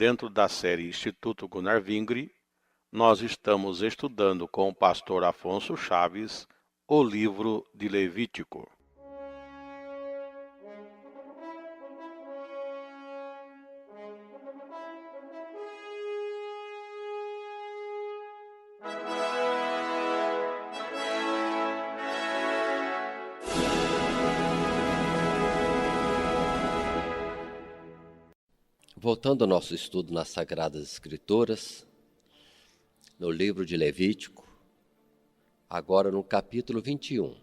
dentro da série Instituto Gunnar Vingre, nós estamos estudando com o pastor Afonso Chaves o livro de Levítico. Voltando ao nosso estudo nas Sagradas Escrituras, no livro de Levítico, agora no capítulo 21.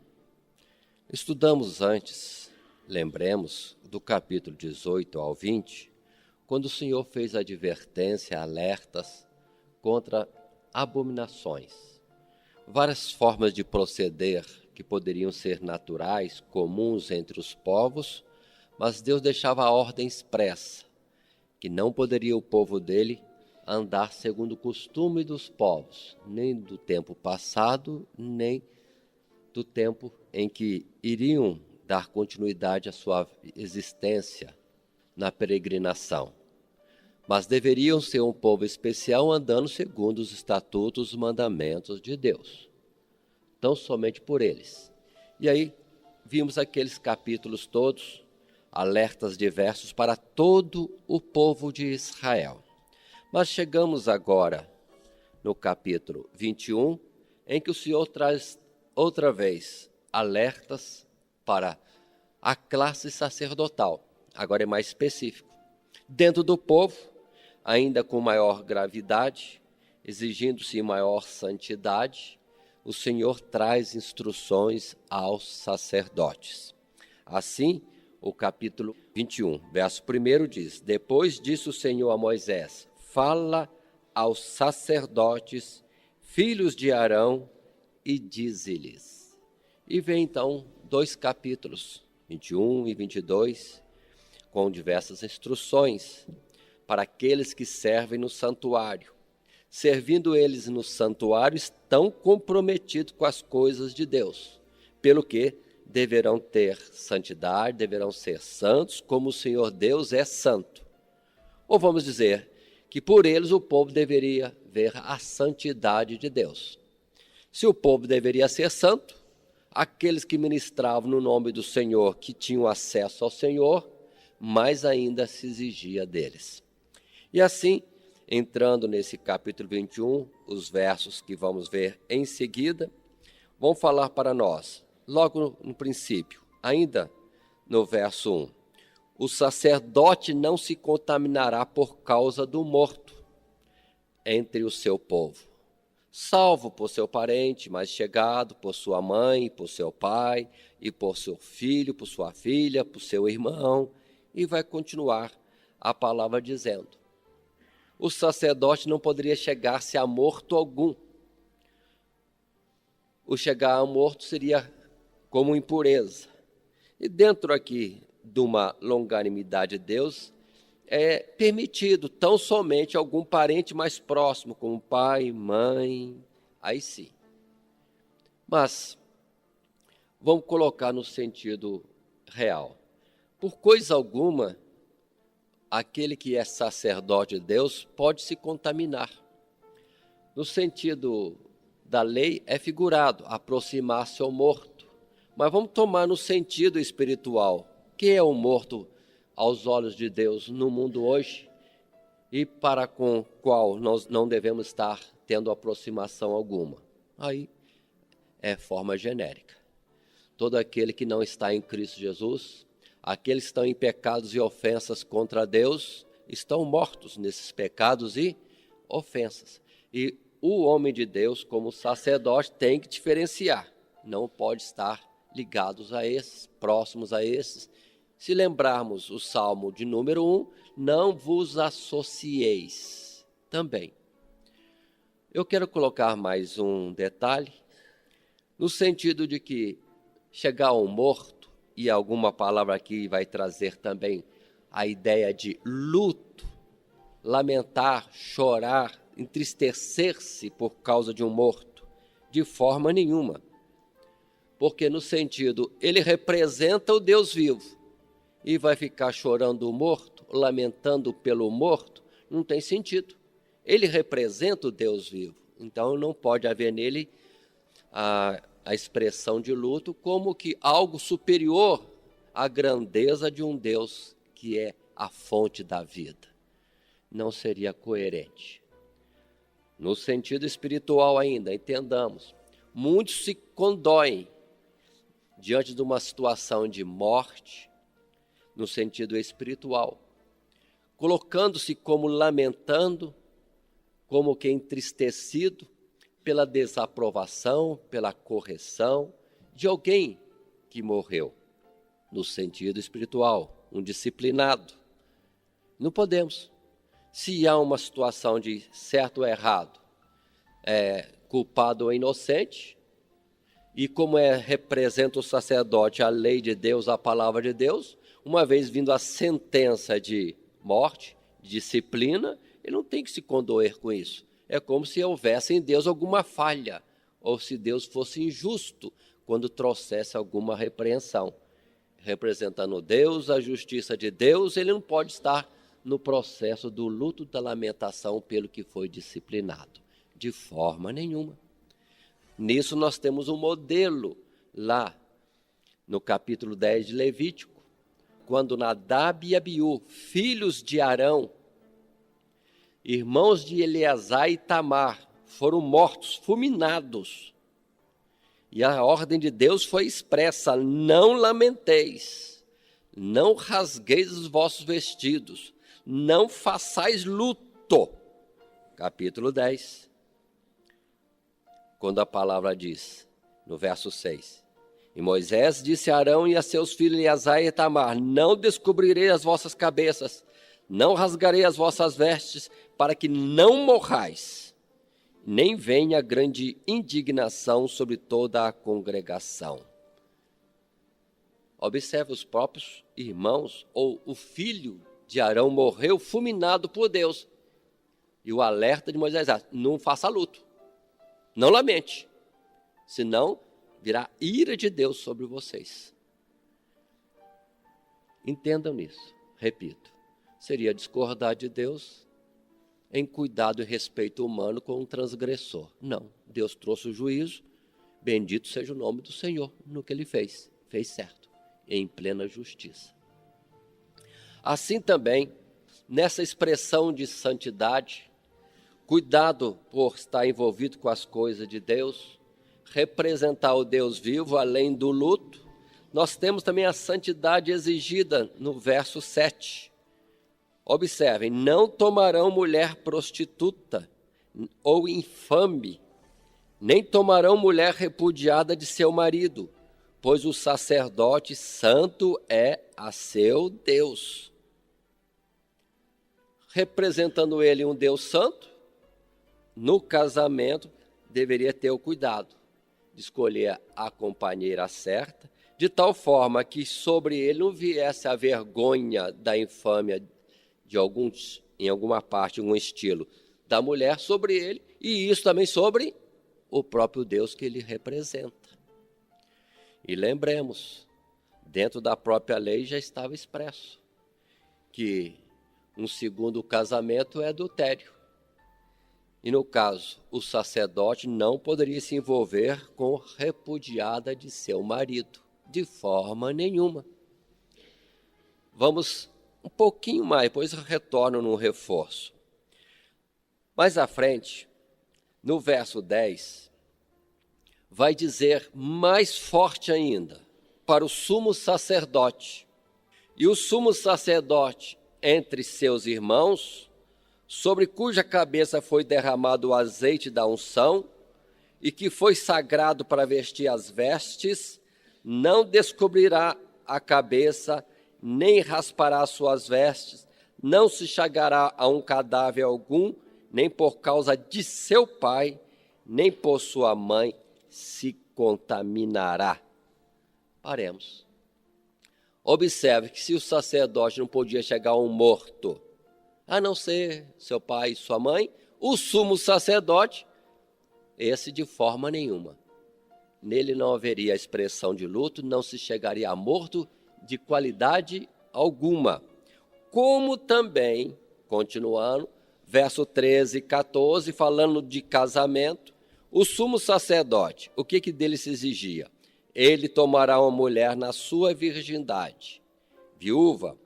Estudamos antes, lembremos, do capítulo 18 ao 20, quando o Senhor fez advertência, alertas contra abominações. Várias formas de proceder que poderiam ser naturais, comuns entre os povos, mas Deus deixava a ordem expressa, que não poderia o povo dele andar segundo o costume dos povos, nem do tempo passado, nem do tempo em que iriam dar continuidade à sua existência na peregrinação. Mas deveriam ser um povo especial andando segundo os estatutos, os mandamentos de Deus. Tão somente por eles. E aí vimos aqueles capítulos todos, alertas diversos para todo o povo de Israel. Mas chegamos agora no capítulo 21, em que o Senhor traz outra vez alertas para a classe sacerdotal. Agora é mais específico. Dentro do povo, ainda com maior gravidade, exigindo-se maior santidade, o Senhor traz instruções aos sacerdotes. Assim, o capítulo 21, verso 1 diz: Depois disse o Senhor a Moisés: Fala aos sacerdotes, filhos de Arão, e dize-lhes. E vem então 2 capítulos, 21 e 22, com diversas instruções para aqueles que servem no santuário. Servindo eles no santuário, estão comprometidos com as coisas de Deus, pelo que deverão ter santidade, deverão ser santos, como o Senhor Deus é santo. Ou vamos dizer que por eles o povo deveria ver a santidade de Deus. Se o povo deveria ser santo, aqueles que ministravam no nome do Senhor, que tinham acesso ao Senhor, mais ainda se exigia deles. E assim, entrando nesse capítulo 21, os versos que vamos ver em seguida, vão falar para nós. Logo no princípio, ainda no verso 1, o sacerdote não se contaminará por causa do morto entre o seu povo, salvo por seu parente mais chegado, por sua mãe, por seu pai, e por seu filho, por sua filha, por seu irmão, e vai continuar a palavra dizendo: o sacerdote não poderia chegar-se a morto algum. O chegar a morto seria como impureza. E dentro aqui de uma longanimidade de Deus, é permitido tão somente algum parente mais próximo, como pai, mãe, aí sim. Mas vamos colocar no sentido real. Por coisa alguma, aquele que é sacerdote de Deus pode se contaminar. No sentido da lei é figurado, aproximar-se ao morto. Mas vamos tomar no sentido espiritual. Que é o morto aos olhos de Deus no mundo hoje e para com o qual nós não devemos estar tendo aproximação alguma? Aí é forma genérica. Todo aquele que não está em Cristo Jesus, aqueles que estão em pecados e ofensas contra Deus, estão mortos nesses pecados e ofensas. E o homem de Deus, como sacerdote, tem que diferenciar. Não pode estar ligados a esses, próximos a esses. Se lembrarmos o Salmo de número 1, não vos associeis também. Eu quero colocar mais um detalhe, no sentido de que chegar ao morto, e alguma palavra aqui vai trazer também a ideia de luto, lamentar, chorar, entristecer-se por causa de um morto, de forma nenhuma. Porque no sentido, ele representa o Deus vivo, e vai ficar chorando o morto, lamentando pelo morto, Não tem sentido. Ele representa o Deus vivo, então não pode haver nele a expressão de luto como que algo superior à grandeza de um Deus que é a fonte da vida. Não seria coerente. No sentido espiritual ainda, entendamos, muitos se condoem diante de uma situação de morte, no sentido espiritual, colocando-se como lamentando, como que entristecido pela desaprovação, pela correção de alguém que morreu, no sentido espiritual, um disciplinado. Não podemos. Se há uma situação de certo ou errado, culpado ou inocente, e como representa o sacerdote a lei de Deus, a palavra de Deus, uma vez vindo a sentença de morte, de disciplina, ele não tem que se condoer com isso. É como se houvesse em Deus alguma falha, ou se Deus fosse injusto quando trouxesse alguma repreensão. Representando Deus, a justiça de Deus, ele não pode estar no processo do luto, da lamentação pelo que foi disciplinado. De forma nenhuma. Nisso nós temos um modelo lá no capítulo 10 de Levítico, quando Nadab e Abiú, filhos de Arão, irmãos de Eleazar e Tamar, foram mortos, fulminados. E a ordem de Deus foi expressa: não lamenteis, não rasgueis os vossos vestidos, não façais luto. Capítulo 10. Quando a palavra diz, no verso 6, e Moisés disse a Arão e a seus filhos Eleazar e Tamar: não descobrirei as vossas cabeças, não rasgarei as vossas vestes, para que não morrais, nem venha grande indignação sobre toda a congregação. Observe, os próprios irmãos, ou o filho de Arão morreu fulminado por Deus. E o alerta de Moisés: não faça luto, não lamente, senão virá ira de Deus sobre vocês. Entendam nisso, repito, seria discordar de Deus em cuidado e respeito humano com um transgressor. Não, Deus trouxe o juízo, bendito seja o nome do Senhor no que ele fez certo, em plena justiça. Assim também, nessa expressão de santidade, cuidado por estar envolvido com as coisas de Deus, representar o Deus vivo além do luto, nós temos também a santidade exigida no verso 7. Observem, não tomarão mulher prostituta ou infame, nem tomarão mulher repudiada de seu marido, pois o sacerdote santo é a seu Deus. Representando ele um Deus santo, no casamento deveria ter o cuidado de escolher a companheira certa, de tal forma que sobre ele não viesse a vergonha da infâmia em alguma parte, em algum estilo da mulher sobre ele, e isso também sobre o próprio Deus que ele representa. E lembremos, dentro da própria lei já estava expresso que um segundo casamento é adultério. E no caso, o sacerdote não poderia se envolver com repudiada de seu marido, de forma nenhuma. Vamos um pouquinho mais, depois retorno no reforço. Mais à frente, no verso 10, vai dizer mais forte ainda, para o sumo sacerdote. E o sumo sacerdote entre seus irmãos, sobre cuja cabeça foi derramado o azeite da unção, e que foi sagrado para vestir as vestes, não descobrirá a cabeça, nem raspará suas vestes, não se chegará a um cadáver algum, nem por causa de seu pai, nem por sua mãe se contaminará. Paremos. Observe que se o sacerdote não podia chegar a um morto, a não ser seu pai e sua mãe, o sumo sacerdote, esse de forma nenhuma. Nele não haveria expressão de luto, não se chegaria a morto de qualidade alguma. Como também, continuando, verso 13 e 14, falando de casamento, o sumo sacerdote, o que dele se exigia? Ele tomará uma mulher na sua virgindade, viúva,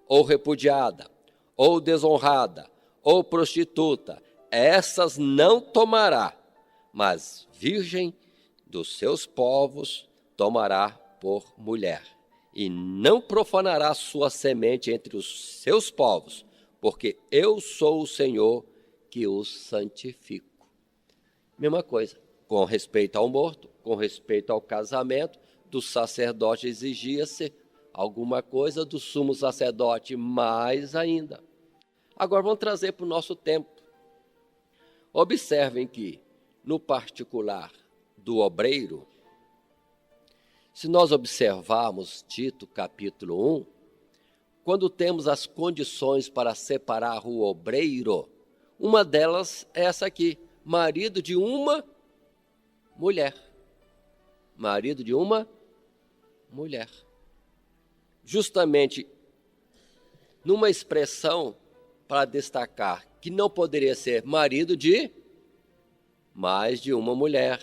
ou repudiada, ou desonrada, ou prostituta, essas não tomará, mas virgem dos seus povos tomará por mulher, e não profanará sua semente entre os seus povos, porque eu sou o Senhor que os santifico. Mesma coisa, com respeito ao morto, com respeito ao casamento, do sacerdote exigia-se alguma coisa, do sumo sacerdote mais ainda. Agora vamos trazer para o nosso tempo. Observem que, no particular do obreiro, se nós observarmos Tito capítulo 1, quando temos as condições para separar o obreiro, uma delas é essa aqui, marido de uma mulher. Marido de uma mulher. Justamente numa expressão para destacar que não poderia ser marido de mais de uma mulher,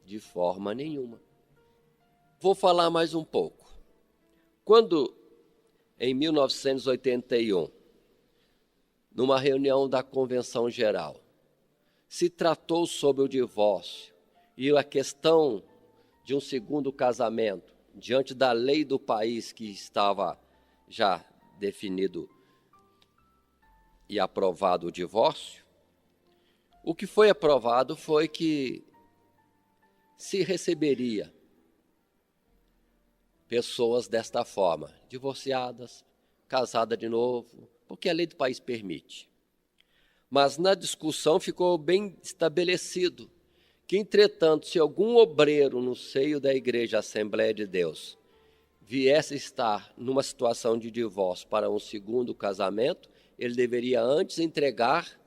de forma nenhuma. Vou falar mais um pouco. Quando, em 1981, numa reunião da Convenção Geral, se tratou sobre o divórcio e a questão de um segundo casamento, diante da lei do país que estava já definido e aprovado o divórcio, o que foi aprovado foi que se receberia pessoas desta forma, divorciadas, casadas de novo, porque a lei do país permite. Mas na discussão ficou bem estabelecido que, entretanto, se algum obreiro no seio da Igreja Assembleia de Deus viesse estar numa situação de divórcio para um segundo casamento, ele deveria antes entregar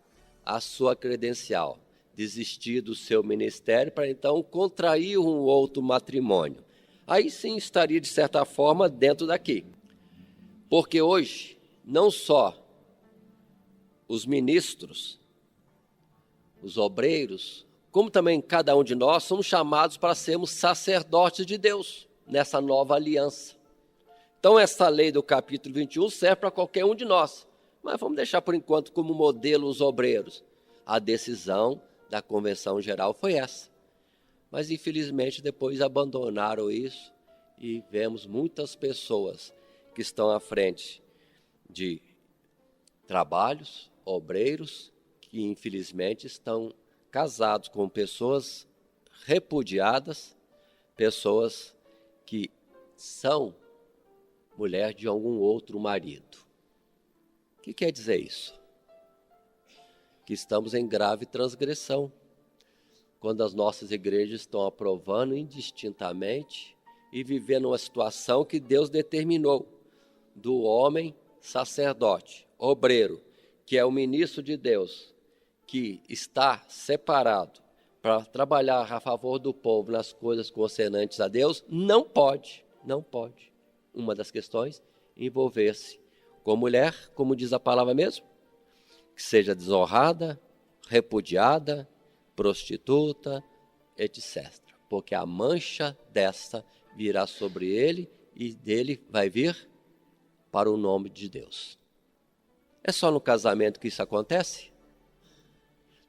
a sua credencial, desistir do seu ministério para então contrair um outro matrimônio. Aí sim estaria, de certa forma, dentro daqui. Porque hoje, não só os ministros, os obreiros, como também cada um de nós, somos chamados para sermos sacerdotes de Deus nessa nova aliança. Então, essa lei do capítulo 21 serve para qualquer um de nós. Mas vamos deixar, por enquanto, como modelo os obreiros. A decisão da Convenção Geral foi essa. Mas, infelizmente, depois abandonaram isso e vemos muitas pessoas que estão à frente de trabalhos, obreiros, que, infelizmente, estão casados com pessoas repudiadas, pessoas que são mulher de algum outro marido. O que quer dizer isso? Que estamos em grave transgressão, quando as nossas igrejas estão aprovando indistintamente e vivendo uma situação que Deus determinou, do homem sacerdote, obreiro, que é o ministro de Deus, que está separado para trabalhar a favor do povo nas coisas concernentes a Deus, não pode, uma das questões, envolver-se com mulher, como diz a palavra mesmo, que seja desonrada, repudiada, prostituta, etc. Porque a mancha desta virá sobre ele e dele vai vir para o nome de Deus. É só no casamento que isso acontece?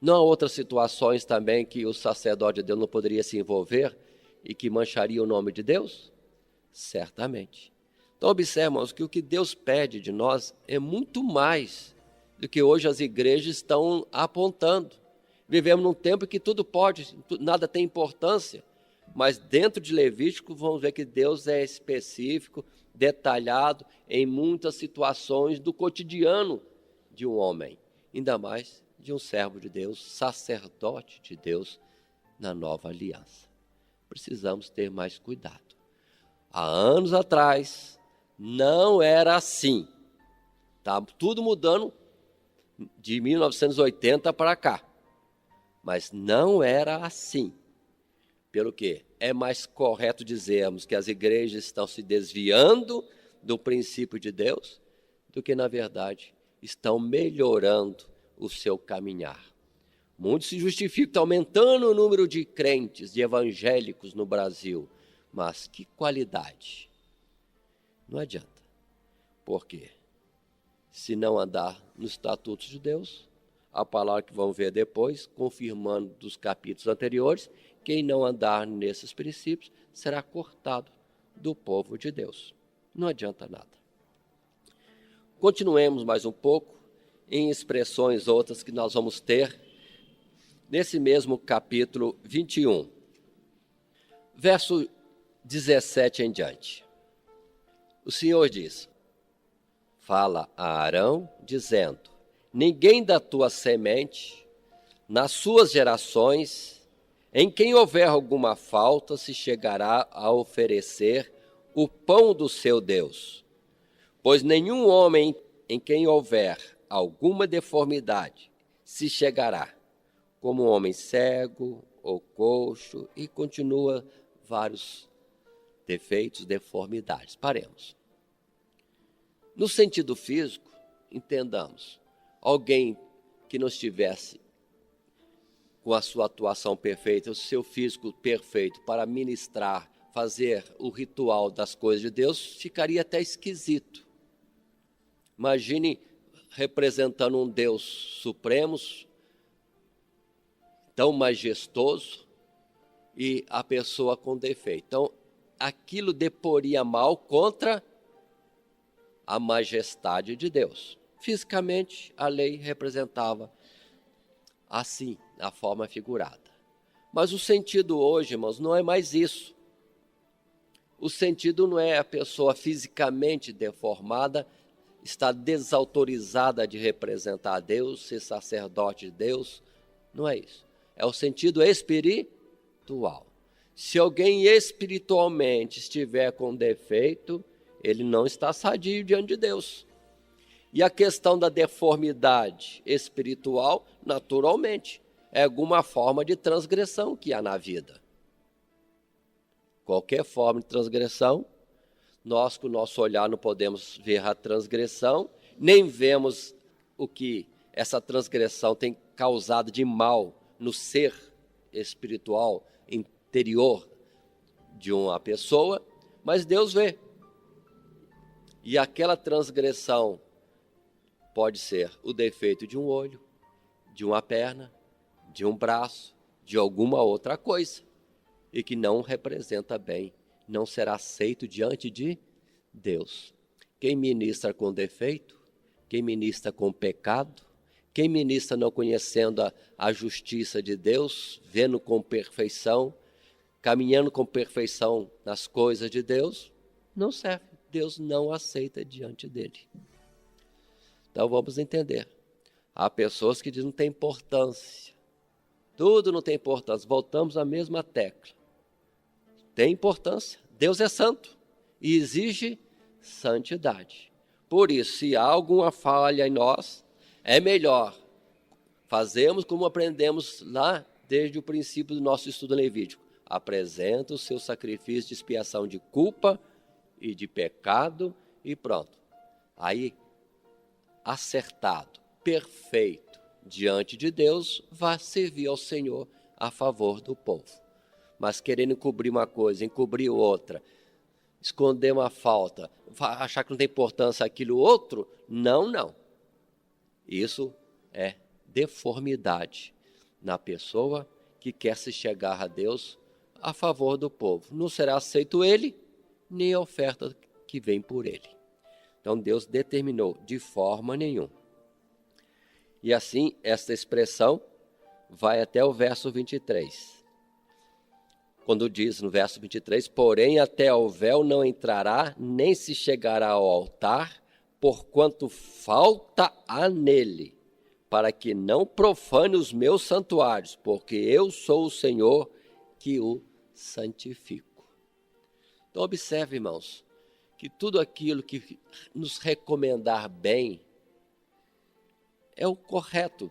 Não há outras situações também que o sacerdote de Deus não poderia se envolver e que mancharia o nome de Deus? Certamente. Então, observamos que o que Deus pede de nós é muito mais do que hoje as igrejas estão apontando. Vivemos num tempo que tudo pode, nada tem importância, mas dentro de Levítico vamos ver que Deus é específico, detalhado em muitas situações do cotidiano de um homem, ainda mais de um servo de Deus, sacerdote de Deus na nova aliança. Precisamos ter mais cuidado. Há anos atrás não era assim. Está tudo mudando de 1980 para cá. Mas não era assim. Pelo que é mais correto dizermos que as igrejas estão se desviando do princípio de Deus do que, na verdade, estão melhorando o seu caminhar. Muitos se justificam, está aumentando o número de crentes, de evangélicos no Brasil. Mas que qualidade? Não adianta. Por quê? Se não andar nos estatutos de Deus, a palavra que vamos ver depois, confirmando dos capítulos anteriores, quem não andar nesses princípios será cortado do povo de Deus. Não adianta nada. Continuemos mais um pouco em expressões outras que nós vamos ter nesse mesmo capítulo 21, verso 17 em diante. O Senhor diz: fala a Arão, dizendo: ninguém da tua semente, nas suas gerações, em quem houver alguma falta, se chegará a oferecer o pão do seu Deus. Pois nenhum homem em quem houver alguma deformidade se chegará, como um homem cego ou coxo, e continua vários defeitos, deformidades. Paremos. No sentido físico, entendamos, alguém que não estivesse com a sua atuação perfeita, o seu físico perfeito para ministrar, fazer o ritual das coisas de Deus, ficaria até esquisito. Imagine representando um Deus supremo, tão majestoso, e a pessoa com defeito. Então, aquilo deporia mal contra a majestade de Deus. Fisicamente, a lei representava assim, a forma figurada. Mas o sentido hoje, irmãos, não é mais isso. O sentido não é a pessoa fisicamente deformada, está desautorizada de representar a Deus, ser sacerdote de Deus. Não é isso. É o sentido espiritual. Se alguém espiritualmente estiver com defeito, ele não está sadio diante de Deus. E a questão da deformidade espiritual, naturalmente, é alguma forma de transgressão que há na vida. Qualquer forma de transgressão, nós com o nosso olhar não podemos ver a transgressão, nem vemos o que essa transgressão tem causado de mal no ser espiritual interior de uma pessoa, mas Deus vê. E aquela transgressão pode ser o defeito de um olho, de uma perna, de um braço, de alguma outra coisa, e que não representa bem, não será aceito diante de Deus. Quem ministra com defeito, quem ministra com pecado, quem ministra não conhecendo a justiça de Deus, vendo com perfeição, caminhando com perfeição nas coisas de Deus, não serve. Deus não aceita diante dele. Então vamos entender. Há pessoas que dizem que não tem importância. Tudo não tem importância. Voltamos à mesma tecla. Tem importância. Deus é santo e exige santidade. Por isso, se há alguma falha em nós, é melhor fazermos como aprendemos lá desde o princípio do nosso estudo levítico. Apresenta o seu sacrifício de expiação de culpa e de pecado e pronto. Aí, acertado, perfeito diante de Deus, vai servir ao Senhor a favor do povo. Mas querendo encobrir uma coisa, encobrir outra, esconder uma falta, achar que não tem importância aquilo outro, não. Isso é deformidade na pessoa que quer se chegar a Deus a favor do povo. Não será aceito ele, nem a oferta que vem por ele. Então Deus determinou de forma nenhuma. E assim, esta expressão vai até o verso 23. Quando diz no verso 23, porém até o véu não entrará, nem se chegará ao altar, porquanto falta há nele, para que não profane os meus santuários, porque eu sou o Senhor que o santifico. Então observe, irmãos, que tudo aquilo que nos recomendar bem é o correto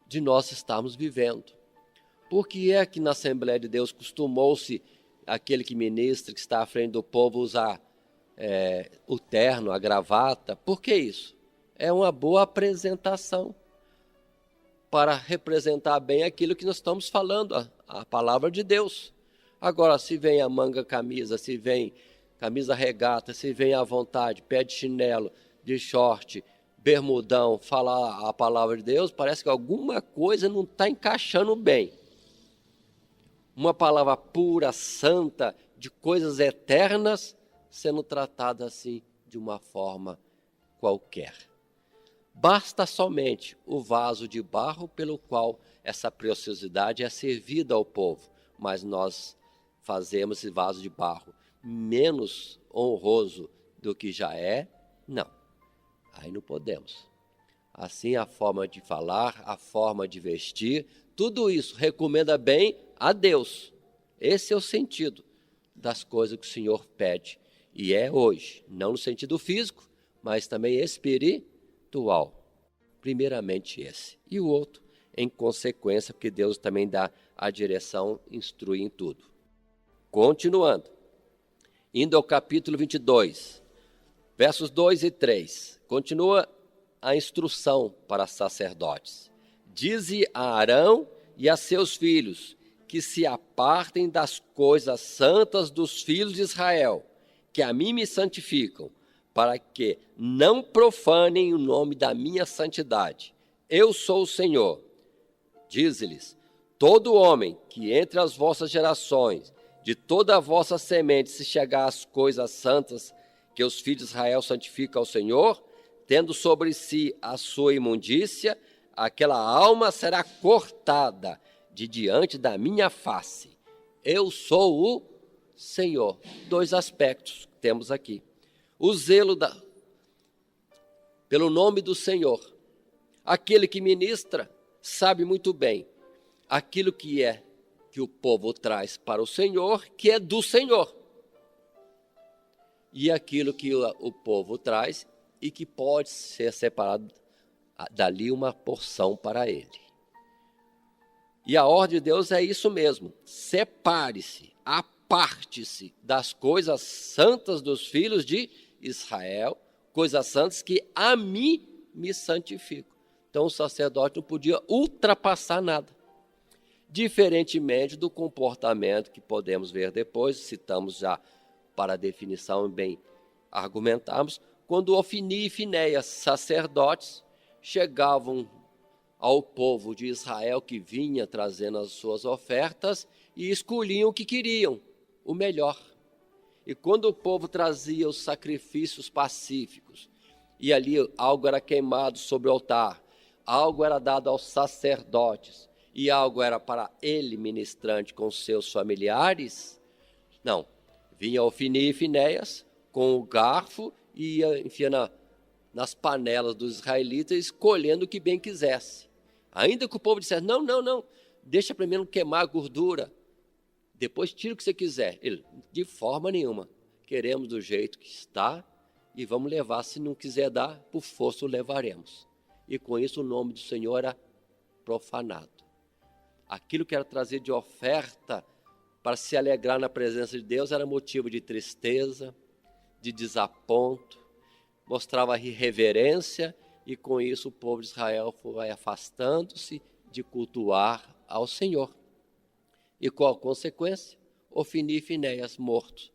de nós estarmos vivendo. Por que é que na Assembleia de Deus costumou-se aquele que ministra, que está à frente do povo, usar o terno, a gravata? Por que isso? É uma boa apresentação. para representar bem aquilo que nós estamos falando, a palavra de Deus. Agora, se vem a manga camisa, se vem camisa regata, se vem à vontade, pé de chinelo, de short, bermudão, falar a palavra de Deus, parece que alguma coisa não está encaixando bem. Uma palavra pura, santa, de coisas eternas, sendo tratada assim, de uma forma qualquer. Basta somente o vaso de barro pelo qual essa preciosidade é servida ao povo, mas nós fazemos esse vaso de barro menos honroso do que já é? Não, aí não podemos. Assim a forma de falar, a forma de vestir, tudo isso recomenda bem a Deus. Esse é o sentido das coisas que o Senhor pede. E é hoje, não no sentido físico, mas também espiritual. Primeiramente esse. E o outro, em consequência, porque Deus também dá a direção, instrui em tudo. Continuando. Indo ao capítulo 22, versos 2 e 3. Continua a instrução para sacerdotes. Dize a Arão e a seus filhos que se apartem das coisas santas dos filhos de Israel, que a mim me santificam, para que não profanem o nome da minha santidade. Eu sou o Senhor. Dize-lhes: todo homem que entre as vossas gerações, de toda a vossa semente, se chegar às coisas santas que os filhos de Israel santificam ao Senhor, tendo sobre si a sua imundícia, aquela alma será cortada de diante da minha face. Eu sou o Senhor. Dois aspectos que temos aqui. O zelo pelo nome do Senhor. Aquele que ministra sabe muito bem aquilo que o povo traz para o Senhor, que é do Senhor. E aquilo que o povo traz e que pode ser separado dali uma porção para ele. E a ordem de Deus é isso mesmo. Separe-se, aparte-se das coisas santas dos filhos de Israel, coisas santas que a mim me santificam. Então o sacerdote não podia ultrapassar nada. Diferentemente do comportamento que podemos ver depois, citamos já para a definição bem argumentarmos, quando Ofni e Finéias, sacerdotes, chegavam ao povo de Israel que vinha trazendo as suas ofertas e escolhiam o que queriam, o melhor. E quando o povo trazia os sacrifícios pacíficos, e ali algo era queimado sobre o altar, algo era dado aos sacerdotes, e algo era para ele ministrante com seus familiares, não, vinha Ofni e Finéias com o garfo e ia enfiando nas panelas dos israelitas, escolhendo o que bem quisesse. Ainda que o povo dissesse: não, deixa primeiro queimar a gordura, depois tira o que você quiser. Ele: de forma nenhuma, queremos do jeito que está e vamos levar. Se não quiser dar, por força o levaremos. E com isso o nome do Senhor era profanado. Aquilo que era trazer de oferta para se alegrar na presença de Deus era motivo de tristeza, de desaponto, mostrava irreverência, e com isso o povo de Israel foi afastando-se de cultuar ao Senhor. E qual a consequência? Ofni e Finéias mortos.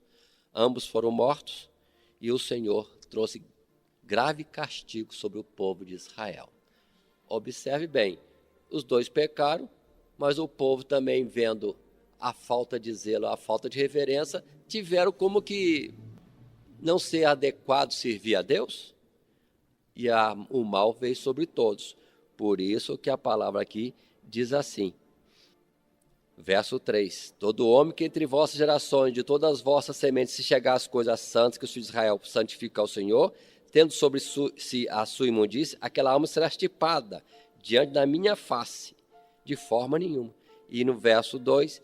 Ambos foram mortos e o Senhor trouxe grave castigo sobre o povo de Israel. Observe bem, os dois pecaram, mas o povo também, vendo a falta de zelo, a falta de reverência, tiveram como que não ser adequado servir a Deus, e o mal veio sobre todos. Por isso que a palavra aqui diz assim, verso 3: todo homem que entre vossas gerações, de todas as vossas sementes, se chegar às coisas santas que os filhos de Israel santificam ao Senhor, tendo sobre si a sua imundícia, aquela alma será estipada diante da minha face, de forma nenhuma. E no verso 2,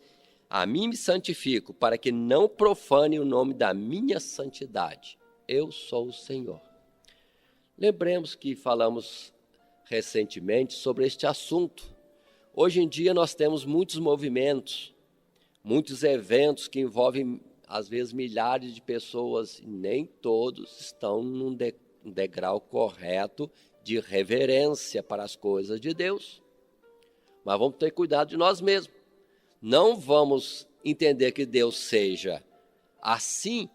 a mim me santifico, para que não profane o nome da minha santidade. Eu sou o Senhor. Lembremos que falamos recentemente sobre este assunto. Hoje em dia nós temos muitos movimentos, muitos eventos que envolvem, às vezes, milhares de pessoas, e nem todos estão num degrau correto de reverência para as coisas de Deus. mas vamos ter cuidado de nós mesmos. Não vamos entender que Deus seja assim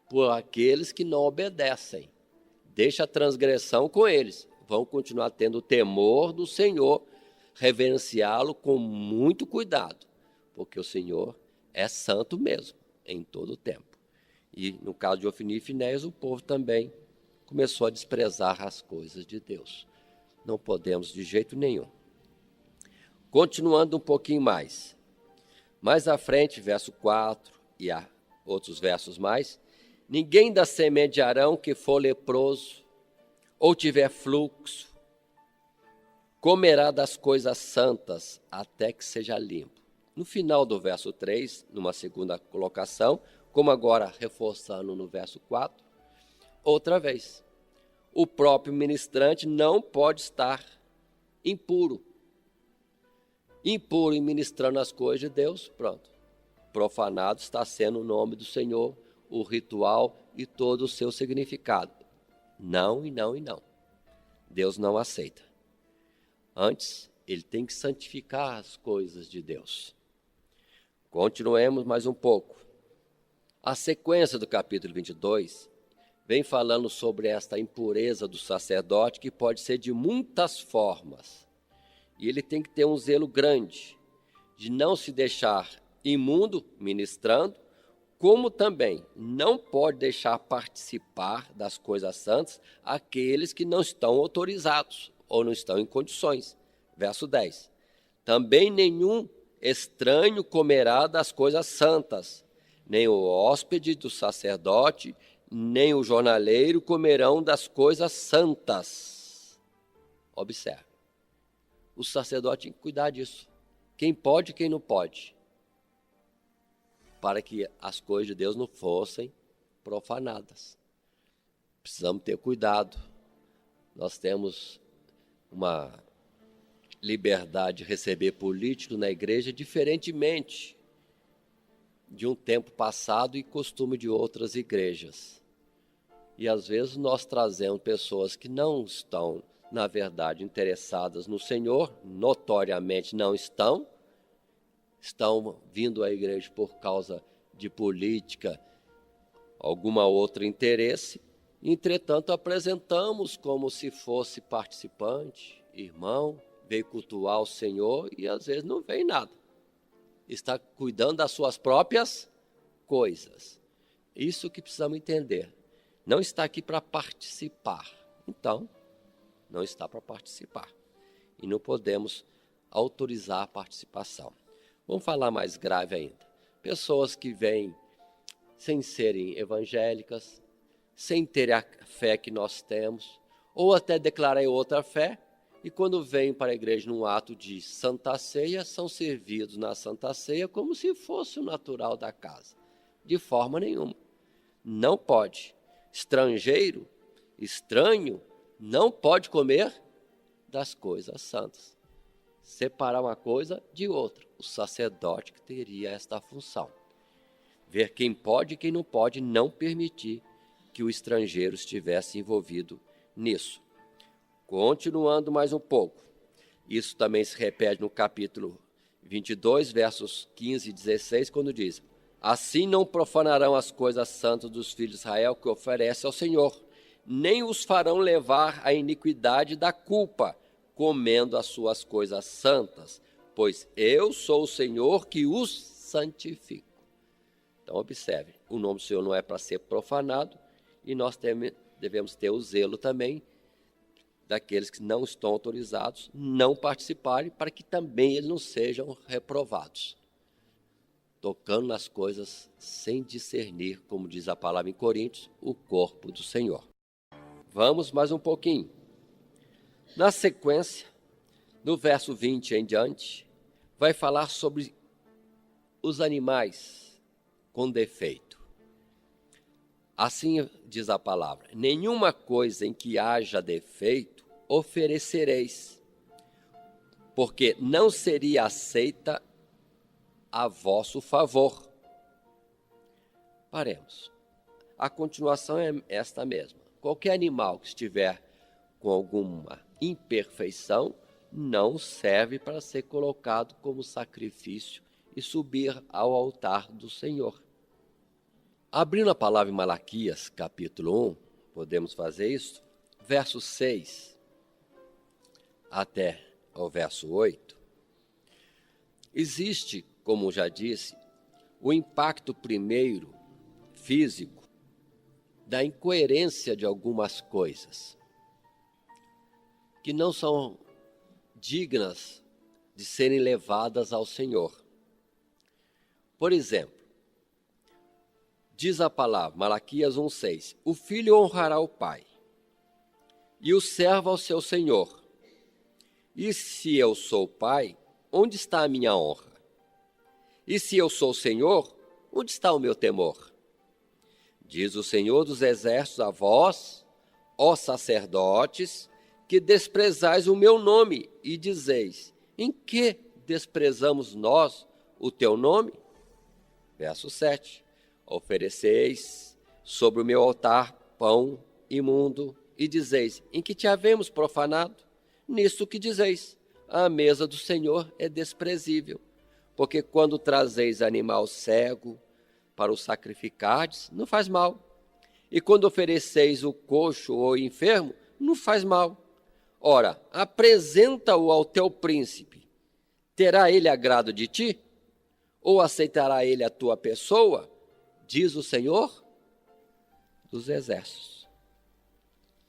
por aqueles que não obedecem. Deixa a transgressão com eles. Vão continuar tendo o temor do Senhor, reverenciá-lo com muito cuidado, porque o Senhor é santo mesmo, em todo o tempo. E no caso de Ofni e Finéias, o povo também começou a desprezar as coisas de Deus. Não podemos de jeito nenhum. Continuando um pouquinho mais. Mais à frente, verso 4 e outros versos mais. Ninguém da semente de Arão que for leproso ou tiver fluxo comerá das coisas santas até que seja limpo. No final do verso 3, numa segunda colocação, como agora reforçando no verso 4, outra vez, o próprio ministrante não pode estar impuro. Impuro em ministrando as coisas de Deus, pronto. Profanado está sendo o nome do Senhor, o ritual e todo o seu significado. Não e não e não. Deus não aceita. Antes, ele tem que santificar as coisas de Deus. Continuemos mais um pouco. A sequência do capítulo 22 vem falando sobre esta impureza do sacerdote, que pode ser de muitas formas. E ele tem que ter um zelo grande de não se deixar imundo ministrando, como também não pode deixar participar das coisas santas aqueles que não estão autorizados ou não estão em condições. Verso 10. Também nenhum estranho comerá das coisas santas, nem o hóspede do sacerdote, nem o jornaleiro comerão das coisas santas. Observe. O sacerdote tem que cuidar disso. Quem pode e quem não pode. Para que as coisas de Deus não fossem profanadas. Precisamos ter cuidado. Nós temos uma liberdade de receber políticos na igreja diferentemente de um tempo passado e costume de outras igrejas. E às vezes nós trazemos pessoas que não estão, na verdade, interessadas no Senhor, notoriamente não estão vindo à igreja por causa de política, alguma outro interesse. Entretanto, apresentamos como se fosse participante, irmão, veio cultuar o Senhor e às vezes não vem nada. Está cuidando das suas próprias coisas. Isso que precisamos entender. Não está aqui para participar. Então, não está para participar. E não podemos autorizar a participação. Vamos falar mais grave ainda. Pessoas que vêm sem serem evangélicas, sem ter a fé que nós temos, ou até declarar outra fé, e quando vêm para a igreja num ato de Santa Ceia, são servidos na Santa Ceia como se fosse o natural da casa. De forma nenhuma. Não pode. Estrangeiro, estranho, não pode comer das coisas santas. Separar uma coisa de outra. O sacerdote que teria esta função. Ver quem pode e quem não pode, não permitir que o estrangeiro estivesse envolvido nisso. Continuando mais um pouco. Isso também se repete no capítulo 22, versos 15 e 16, quando diz: assim não profanarão as coisas santas dos filhos de Israel que oferece ao Senhor, nem os farão levar à iniquidade da culpa, comendo as suas coisas santas, pois eu sou o Senhor que os santifico. Então, observe, o nome do Senhor não é para ser profanado, e nós devemos ter o zelo também daqueles que não estão autorizados, não participarem, para que também eles não sejam reprovados. Tocando nas coisas sem discernir, como diz a palavra em Coríntios, o corpo do Senhor. Vamos mais um pouquinho. Na sequência, no verso 20 em diante, vai falar sobre os animais com defeito. Assim diz a palavra: nenhuma coisa em que haja defeito oferecereis, porque não seria aceita a vosso favor. Paremos. A continuação é esta mesma. Qualquer animal que estiver com alguma imperfeição não serve para ser colocado como sacrifício e subir ao altar do Senhor. Abrindo a palavra em Malaquias, capítulo 1, podemos fazer isso, verso 6 até o verso 8, existe, como já disse, o impacto primeiro, físico, da incoerência de algumas coisas, que não são dignas de serem levadas ao Senhor. Por exemplo, diz a palavra, Malaquias 1,6, o filho honrará o pai, e o servo ao seu senhor. E se eu sou pai, onde está a minha honra? E se eu sou senhor, onde está o meu temor? Diz o Senhor dos Exércitos a vós, ó sacerdotes, que desprezais o meu nome e dizeis, em que desprezamos nós o teu nome? Verso 7, ofereceis sobre o meu altar pão imundo e dizeis, em que te havemos profanado? Nisso que dizeis, a mesa do Senhor é desprezível, porque quando trazeis animal cego para o sacrificardes, não faz mal. E quando ofereceis o coxo ou enfermo, não faz mal. Ora, apresenta-o ao teu príncipe. Terá ele agrado de ti? Ou aceitará ele a tua pessoa? Diz o Senhor dos Exércitos.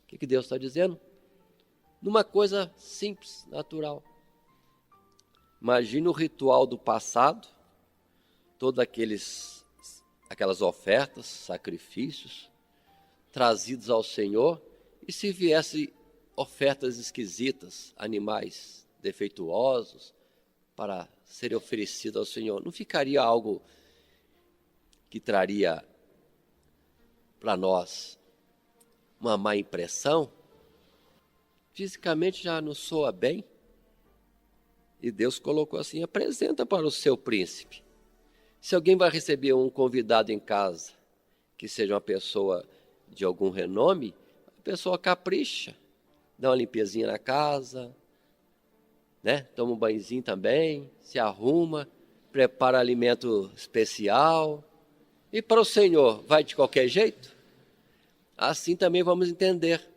O que Deus está dizendo? Numa coisa simples, natural. Imagina o ritual do passado, todas aquelas ofertas, sacrifícios, trazidos ao Senhor, e se viesse ofertas esquisitas, animais defeituosos, para serem oferecidos ao Senhor, não ficaria algo que traria para nós uma má impressão? Fisicamente já não soa bem. E Deus colocou assim, apresenta para o seu príncipe. Se alguém vai receber um convidado em casa, que seja uma pessoa de algum renome, a pessoa capricha, dá uma limpezinha na casa, né? Toma um banhozinho também, se arruma, prepara alimento especial. E para o Senhor, vai de qualquer jeito? Assim também vamos entender.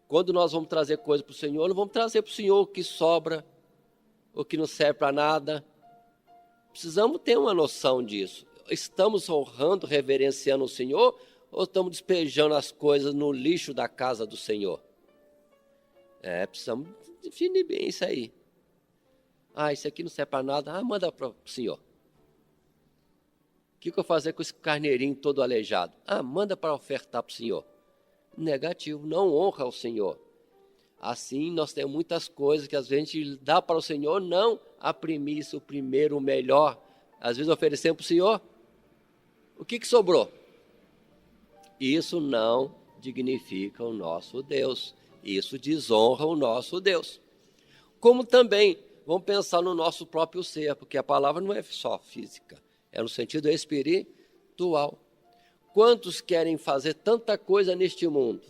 Quando nós vamos trazer coisa para o Senhor, não vamos trazer para o Senhor o que sobra, o que não serve para nada. Precisamos ter uma noção disso. Estamos honrando, reverenciando o Senhor, ou estamos despejando as coisas no lixo da casa do Senhor? Precisamos definir bem isso aí. Isso aqui não serve para nada. Manda para o Senhor. O que eu vou fazer com esse carneirinho todo aleijado? Manda para ofertar para o Senhor. Negativo, não honra ao Senhor. Assim, nós temos muitas coisas que às vezes a gente dá para o Senhor, não a primícia, o primeiro, o melhor. Às vezes oferecemos para o Senhor. O que sobrou? Isso não dignifica o nosso Deus. Isso desonra o nosso Deus. Como também, vamos pensar no nosso próprio ser, porque a palavra não é só física, é no sentido espiritual. Quantos querem fazer tanta coisa neste mundo?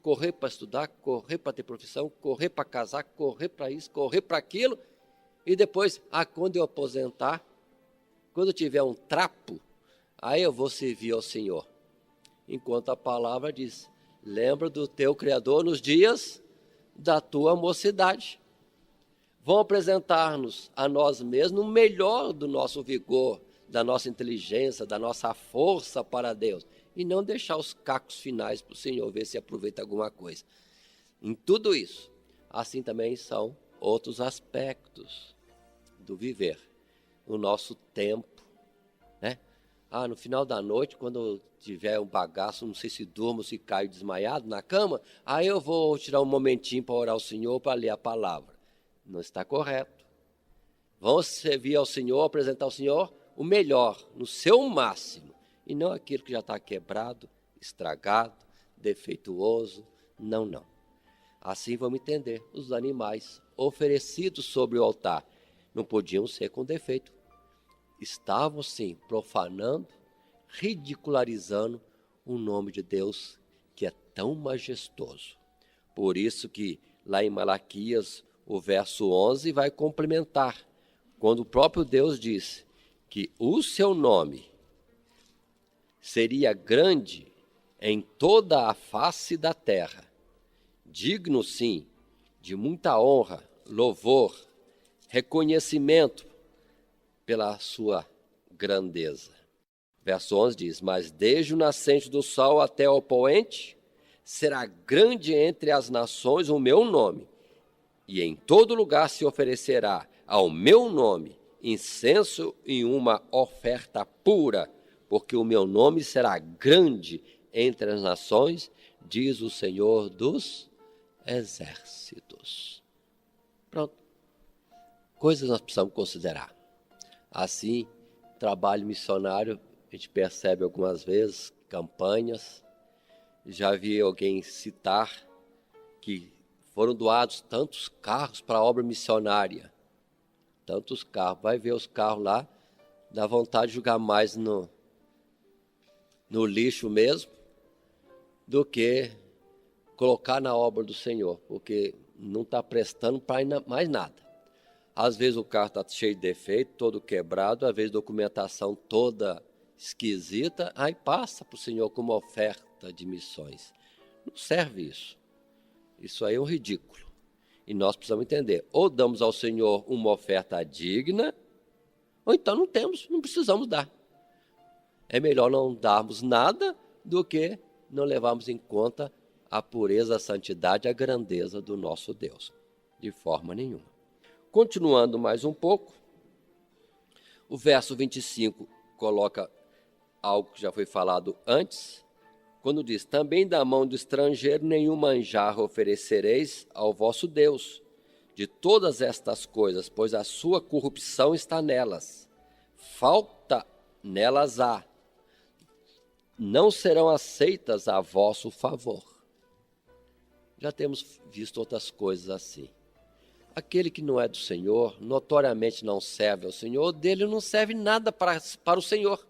Correr para estudar, correr para ter profissão, correr para casar, correr para isso, correr para aquilo, e depois, quando eu aposentar, quando eu tiver um trapo, aí eu vou servir ao Senhor. Enquanto a palavra diz, lembra do teu Criador nos dias da tua mocidade. Vão apresentar-nos a nós mesmos o melhor do nosso vigor, da nossa inteligência, da nossa força para Deus. E não deixar os cacos finais para o Senhor ver se aproveita alguma coisa. Em tudo isso, assim também são outros aspectos do viver. O nosso tempo, né? No final da noite, quando tiver um bagaço, não sei se durmo, se caio desmaiado na cama, aí eu vou tirar um momentinho para orar ao Senhor, para ler a palavra. Não está correto. Vamos servir ao Senhor, apresentar ao Senhor o melhor, no seu máximo. E não aquilo que já está quebrado, estragado, defeituoso. Não. Assim vamos entender, os animais oferecidos sobre o altar não podiam ser com defeito. Estavam, sim, profanando, ridicularizando o nome de Deus, que é tão majestoso. Por isso que lá em Malaquias o verso 11 vai complementar, quando o próprio Deus diz que o seu nome seria grande em toda a face da terra, digno, sim, de muita honra, louvor, reconhecimento pela sua grandeza. Verso 11 diz: mas desde o nascente do sol até o poente, será grande entre as nações o meu nome, e em todo lugar se oferecerá ao meu nome incenso e uma oferta pura, porque o meu nome será grande entre as nações, diz o Senhor dos exércitos. Pronto. Coisas nós precisamos considerar. Assim, trabalho missionário, a gente percebe algumas vezes, campanhas. Já vi alguém citar que foram doados tantos carros para a obra missionária. Tantos carros. Vai ver os carros lá, dá vontade de jogar mais no lixo mesmo, do que colocar na obra do Senhor, porque não está prestando para mais nada. Às vezes o carro está cheio de defeito, todo quebrado, às vezes documentação toda esquisita, aí passa para o Senhor como oferta de missões. Não serve isso. Isso aí é um ridículo. E nós precisamos entender, ou damos ao Senhor uma oferta digna, ou então não precisamos dar. É melhor não darmos nada do que não levarmos em conta a pureza, a santidade, a grandeza do nosso Deus. De forma nenhuma. Continuando mais um pouco, o verso 25 coloca algo que já foi falado antes, quando diz: também da mão do estrangeiro nenhum manjar oferecereis ao vosso Deus, de todas estas coisas, pois a sua corrupção está nelas, falta nelas há, não serão aceitas a vosso favor. Já temos visto outras coisas assim. Aquele que não é do Senhor, notoriamente não serve ao Senhor, dele não serve nada para o Senhor.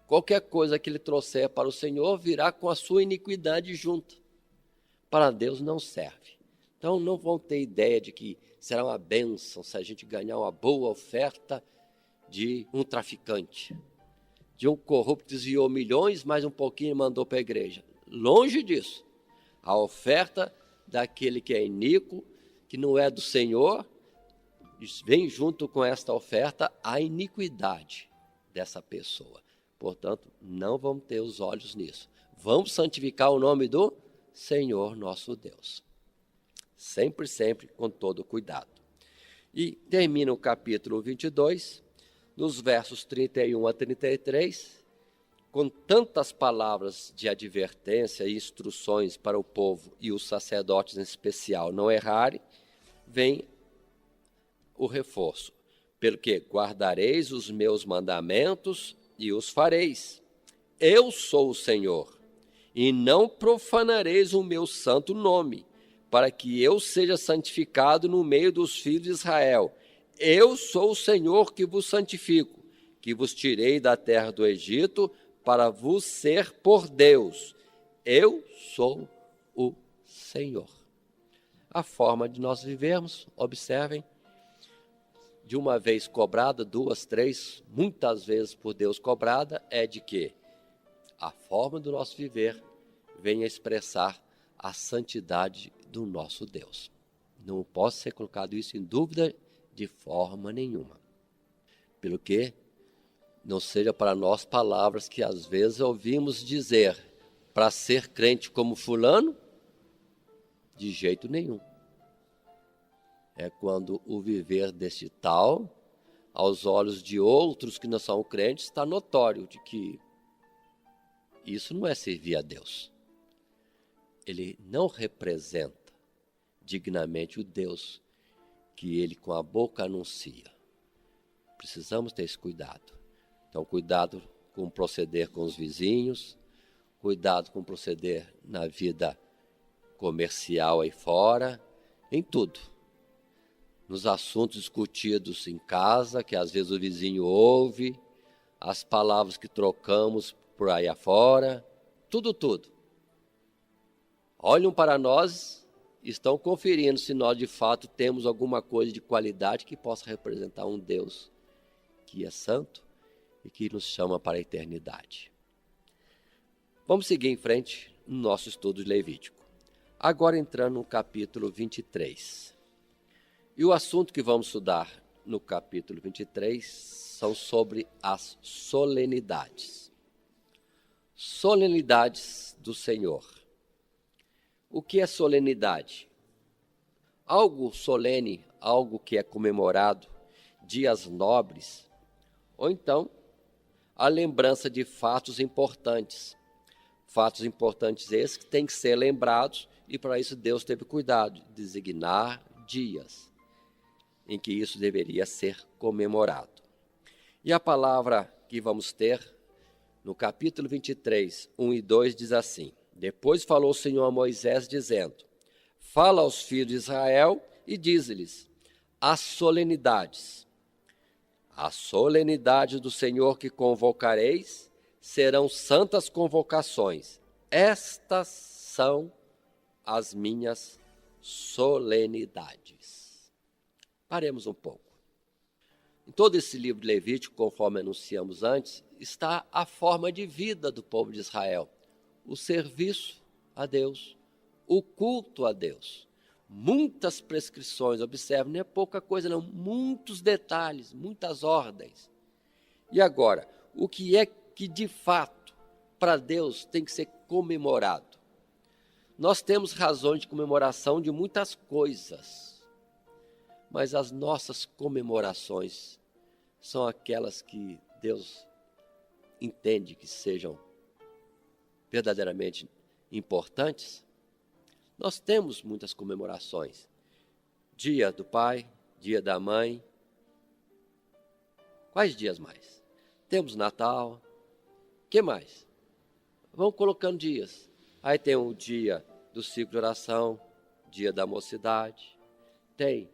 Qualquer coisa que ele trouxer para o Senhor virá com a sua iniquidade junto. Para Deus não serve. Então não vão ter ideia de que será uma bênção se a gente ganhar uma boa oferta de um traficante, de um corrupto que desviou milhões, mais um pouquinho e mandou para a igreja. Longe disso. A oferta daquele que é iníquo, que não é do Senhor, vem junto com esta oferta a iniquidade dessa pessoa. Portanto, não vamos ter os olhos nisso. Vamos santificar o nome do Senhor nosso Deus. Sempre, sempre com todo cuidado. E termina o capítulo 22, nos versos 31 a 33, com tantas palavras de advertência e instruções para o povo e os sacerdotes em especial não errarem, vem o reforço. Pelo que guardareis os meus mandamentos e os fareis. Eu sou o Senhor, e não profanareis o meu santo nome, para que eu seja santificado no meio dos filhos de Israel. Eu sou o Senhor que vos santifico, que vos tirei da terra do Egito, para vos ser por Deus. Eu sou o Senhor. A forma de nós vivermos, observem, de uma vez cobrada, duas, três, muitas vezes por Deus cobrada, é de que a forma do nosso viver venha expressar a santidade do nosso Deus. Não posso ser colocado isso em dúvida de forma nenhuma. Pelo que não seja para nós palavras que às vezes ouvimos dizer, para ser crente como fulano, de jeito nenhum. É quando o viver deste tal, aos olhos de outros que não são crentes, está notório de que isso não é servir a Deus. Ele não representa dignamente o Deus que ele com a boca anuncia. Precisamos ter esse cuidado. Então, cuidado com o proceder com os vizinhos, cuidado com o proceder na vida comercial aí fora, em tudo. Nos assuntos discutidos em casa, que às vezes o vizinho ouve, as palavras que trocamos por aí afora, tudo. Olham para nós estão conferindo se nós de fato temos alguma coisa de qualidade que possa representar um Deus que é santo e que nos chama para a eternidade. Vamos seguir em frente no nosso estudo de Levítico. Agora entrando no capítulo 23. E o assunto que vamos estudar no capítulo 23 são sobre as solenidades. Solenidades do Senhor. O que é solenidade? Algo solene, algo que é comemorado, dias nobres, ou então a lembrança de fatos importantes. Fatos importantes esses que têm que ser lembrados, e para isso Deus teve cuidado de designar dias em que isso deveria ser comemorado. E a palavra que vamos ter no capítulo 23, 1 e 2 diz assim: Depois falou o Senhor a Moisés, dizendo: Fala aos filhos de Israel e dize-lhes: as solenidades do Senhor que convocareis serão santas convocações. Estas são as minhas solenidades. Paremos um pouco. Em todo esse livro de Levítico, conforme anunciamos antes, está a forma de vida do povo de Israel. O serviço a Deus, o culto a Deus. Muitas prescrições, observe, não é pouca coisa não, muitos detalhes, muitas ordens. E agora, o que é que de fato para Deus tem que ser comemorado? Nós temos razões de comemoração de muitas coisas, mas as nossas comemorações são aquelas que Deus entende que sejam verdadeiramente importantes. Nós temos muitas comemorações. Dia do pai, dia da mãe. Quais dias mais? Temos Natal. O que mais? Vamos colocando dias. Aí tem o dia do ciclo de oração, dia da mocidade. Tem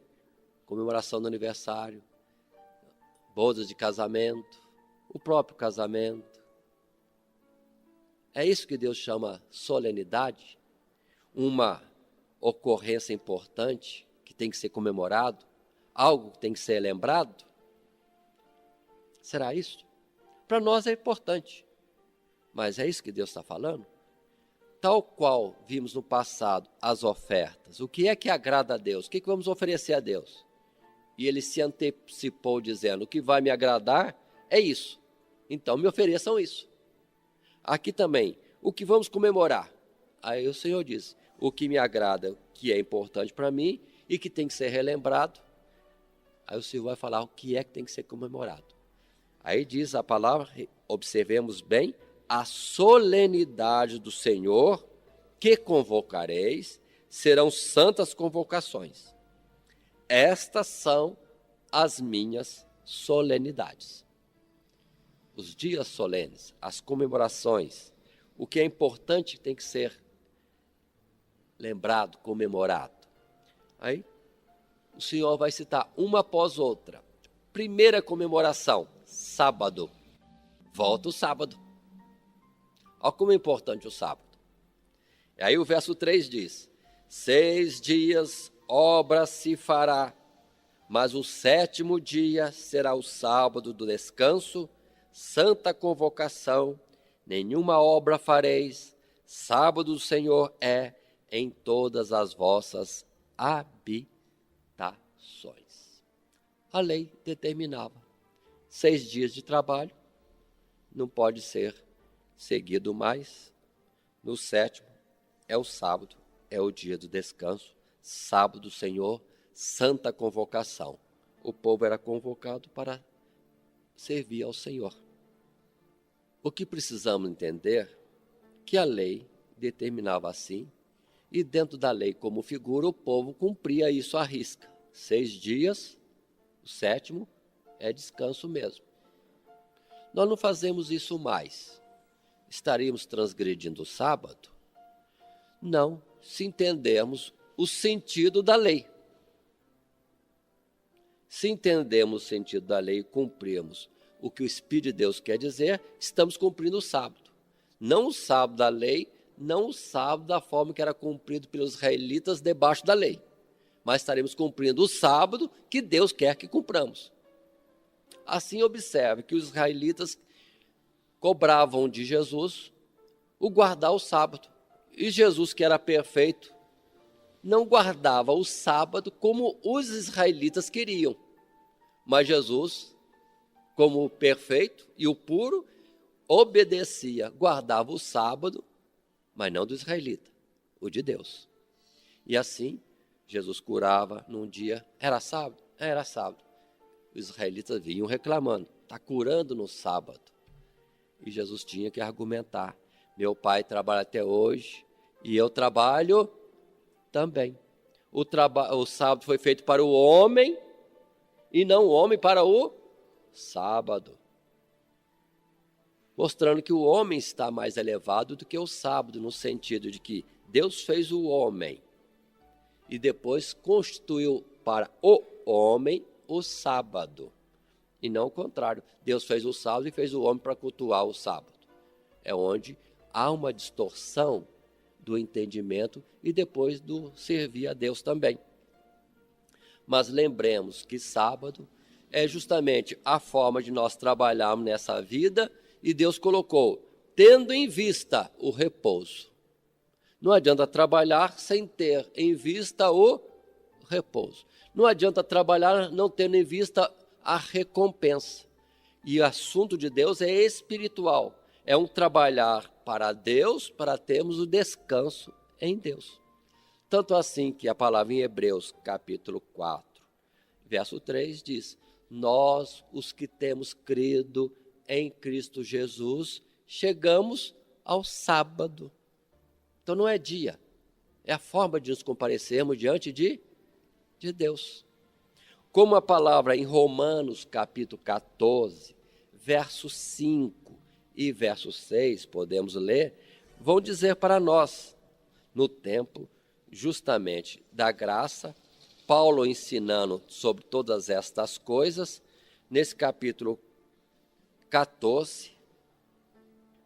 comemoração do aniversário, bodas de casamento, o próprio casamento. É isso que Deus chama solenidade, uma ocorrência importante que tem que ser comemorado, algo que tem que ser lembrado. Será isso? Para nós é importante, mas é isso que Deus está falando? Tal qual vimos no passado as ofertas, o que é que agrada a Deus? O que vamos oferecer a Deus? E ele se antecipou dizendo: o que vai me agradar é isso, então me ofereçam isso. Aqui também, o que vamos comemorar? Aí o Senhor diz: o que me agrada, o que é importante para mim e que tem que ser relembrado. Aí o Senhor vai falar o que é que tem que ser comemorado. Aí diz a palavra, observemos bem, a solenidade do Senhor que convocareis serão santas convocações. Estas são as minhas solenidades. Os dias solenes, as comemorações, o que é importante tem que ser lembrado, comemorado. Aí o Senhor vai citar uma após outra. Primeira comemoração, sábado. Volta o sábado. Olha como é importante o sábado. E aí o verso 3 diz: 6 dias obra se fará, mas o 7º dia será o sábado do descanso, santa convocação, nenhuma obra fareis, sábado do Senhor é em todas as vossas habitações. A lei determinava 6 dias de trabalho, não pode ser seguido mais. No 7º é o sábado, é o dia do descanso, sábado do Senhor, santa convocação. O povo era convocado para servir ao Senhor. O que precisamos entender que a lei determinava assim, e dentro da lei como figura o povo cumpria isso à risca. 6 dias, o 7º é descanso mesmo. Nós não fazemos isso mais. Estaríamos transgredindo o sábado? Não, se entendermos o sentido da lei. Se entendemos o sentido da lei e cumprirmos o que o Espírito de Deus quer dizer, estamos cumprindo o sábado. Não o sábado da lei, não o sábado da forma que era cumprido pelos israelitas debaixo da lei, mas estaremos cumprindo o sábado que Deus quer que cumpramos. Assim, observe que os israelitas cobravam de Jesus o guardar o sábado. E Jesus, que era perfeito, não guardava o sábado como os israelitas queriam. Mas Jesus, como o perfeito e o puro, obedecia, guardava o sábado, mas não do israelita, o de Deus. E assim, Jesus curava num dia, era sábado? Era sábado. Os israelitas vinham reclamando, está curando no sábado. E Jesus tinha que argumentar, meu pai trabalha até hoje e eu trabalho também. O sábado foi feito para o homem e não o homem para o sábado. Mostrando que o homem está mais elevado do que o sábado, no sentido de que Deus fez o homem e depois constituiu para o homem o sábado. E não o contrário, Deus fez o sábado e fez o homem para cultuar o sábado. É onde há uma distorção do entendimento e depois do servir a Deus também. Mas lembremos que sábado é justamente a forma de nós trabalharmos nessa vida e Deus colocou, tendo em vista o repouso. Não adianta trabalhar sem ter em vista o repouso. Não adianta trabalhar não tendo em vista a recompensa. E o assunto de Deus é espiritual. É um trabalhar para Deus, para termos o descanso em Deus. Tanto assim que a palavra em Hebreus, capítulo 4, verso 3, diz, nós, os que temos crido em Cristo Jesus, chegamos ao sábado. Então não é dia, é a forma de nos comparecermos diante de Deus. Como a palavra em Romanos, capítulo 14, verso 5 e verso 6, podemos ler, vão dizer para nós, no tempo justamente da graça, Paulo ensinando sobre todas estas coisas, nesse capítulo 14,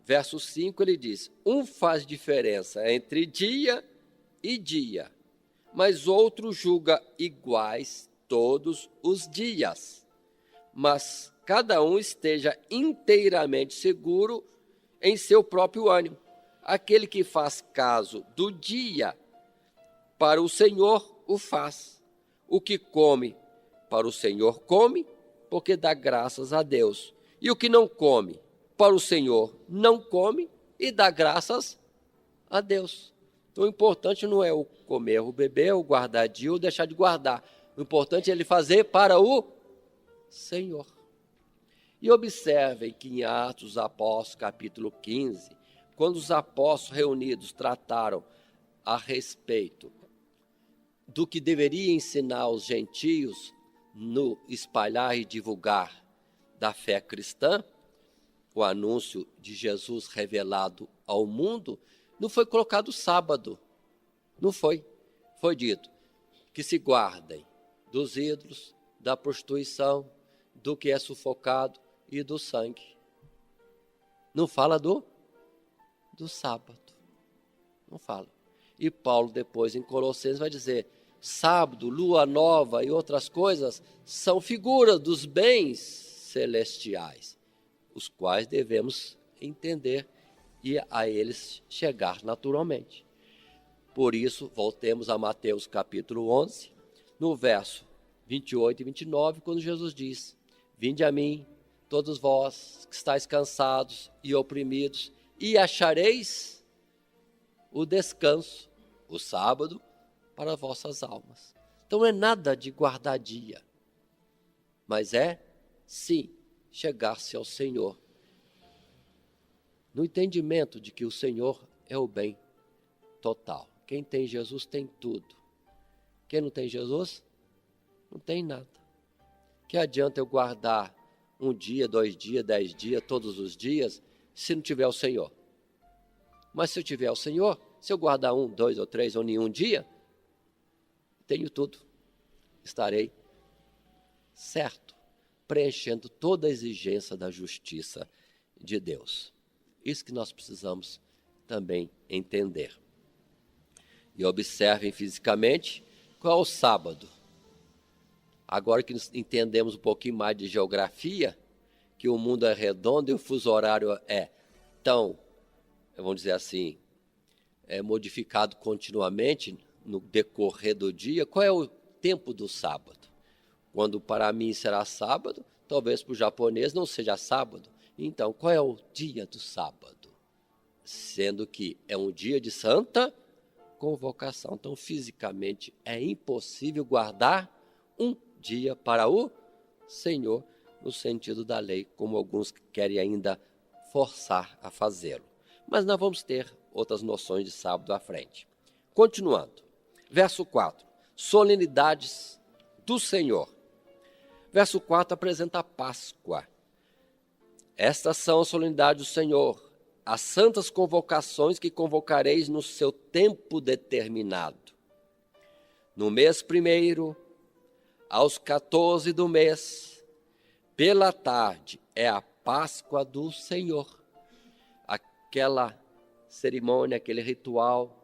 verso 5, ele diz, um faz diferença entre dia e dia, mas outro julga iguais todos os dias. Mas cada um esteja inteiramente seguro em seu próprio ânimo. Aquele que faz caso do dia, para o Senhor o faz. O que come, para o Senhor come, porque dá graças a Deus. E o que não come, para o Senhor não come e dá graças a Deus. Então o importante não é o comer, o beber, o guardar dia ou deixar de guardar. O importante é ele fazer para o Senhor. E observem que em Atos dos Apóstolos, capítulo 15, quando os apóstolos reunidos trataram a respeito do que deveria ensinar os gentios no espalhar e divulgar da fé cristã, o anúncio de Jesus revelado ao mundo, não foi colocado sábado, não foi. Foi dito que se guardem dos ídolos, da prostituição, do que é sufocado e do sangue. Não fala do sábado, não fala. E Paulo depois em Colossenses vai dizer, sábado, lua nova e outras coisas são figuras dos bens celestiais, os quais devemos entender e a eles chegar naturalmente. Por isso, voltemos a Mateus capítulo 11, no verso 28 e 29, quando Jesus diz, vinde a mim, todos vós que estáis cansados e oprimidos, e achareis o descanso, o sábado, para vossas almas. Então não é nada de guardar dia, mas é, sim, chegar-se ao Senhor, no entendimento de que o Senhor é o bem total. Quem tem Jesus tem tudo. Quem não tem Jesus, não tem nada. Que adianta eu guardar um dia, 2 dias, 10 dias, todos os dias, se não tiver o Senhor? Mas se eu tiver o Senhor, se eu guardar 1, 2 ou 3 ou nenhum dia, tenho tudo. Estarei certo, preenchendo toda a exigência da justiça de Deus. Isso que nós precisamos também entender. E observem fisicamente qual é o sábado. Agora que entendemos um pouquinho mais de geografia, que o mundo é redondo e o fuso horário é tão, vamos dizer assim, modificado continuamente no decorrer do dia, qual é o tempo do sábado? Quando para mim será sábado, talvez para o japonês não seja sábado. Então, qual é o dia do sábado? Sendo que é um dia de santa convocação. Então, fisicamente, é impossível guardar um dia para o Senhor, no sentido da lei, como alguns querem ainda forçar a fazê-lo. Mas nós vamos ter outras noções de sábado à frente. Continuando, verso 4, solenidades do Senhor. Verso 4 apresenta a Páscoa. Estas são as solenidades do Senhor, as santas convocações que convocareis no seu tempo determinado. No mês primeiro, aos 14 do mês, pela tarde, é a Páscoa do Senhor. Aquela cerimônia, aquele ritual,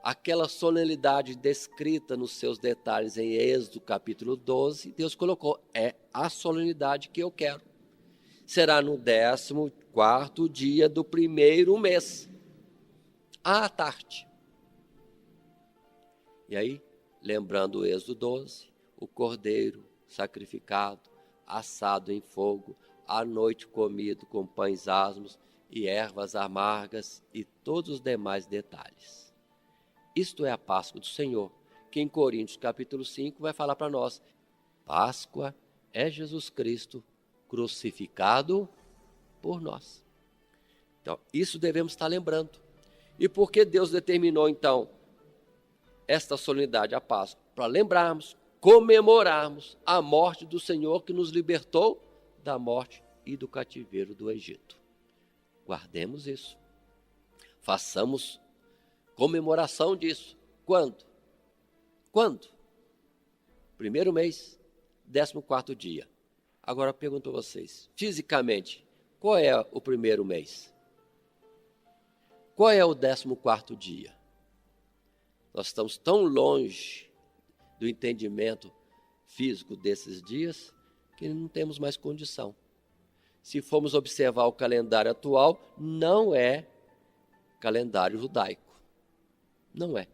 aquela solenidade descrita nos seus detalhes em Êxodo capítulo 12, Deus colocou, é a solenidade que eu quero. Será no 14º dia do primeiro mês, à tarde. E aí, lembrando o Êxodo 12, o cordeiro sacrificado, assado em fogo, à noite comido com pães asmos e ervas amargas e todos os demais detalhes. Isto é a Páscoa do Senhor, que em Coríntios capítulo 5 vai falar para nós, Páscoa é Jesus Cristo crucificado por nós. Então, isso devemos estar lembrando. E por que Deus determinou, então, esta solenidade, a Páscoa? Para lembrarmos, comemorarmos a morte do Senhor que nos libertou da morte e do cativeiro do Egito. Guardemos isso. Façamos comemoração disso. Quando? Quando? Primeiro mês, 14º dia. Agora pergunto a vocês, fisicamente, qual é o primeiro mês? Qual é o 14º dia? Nós estamos tão longe do entendimento físico desses dias que não temos mais condição. Se formos observar o calendário atual, não é calendário judaico. Não é.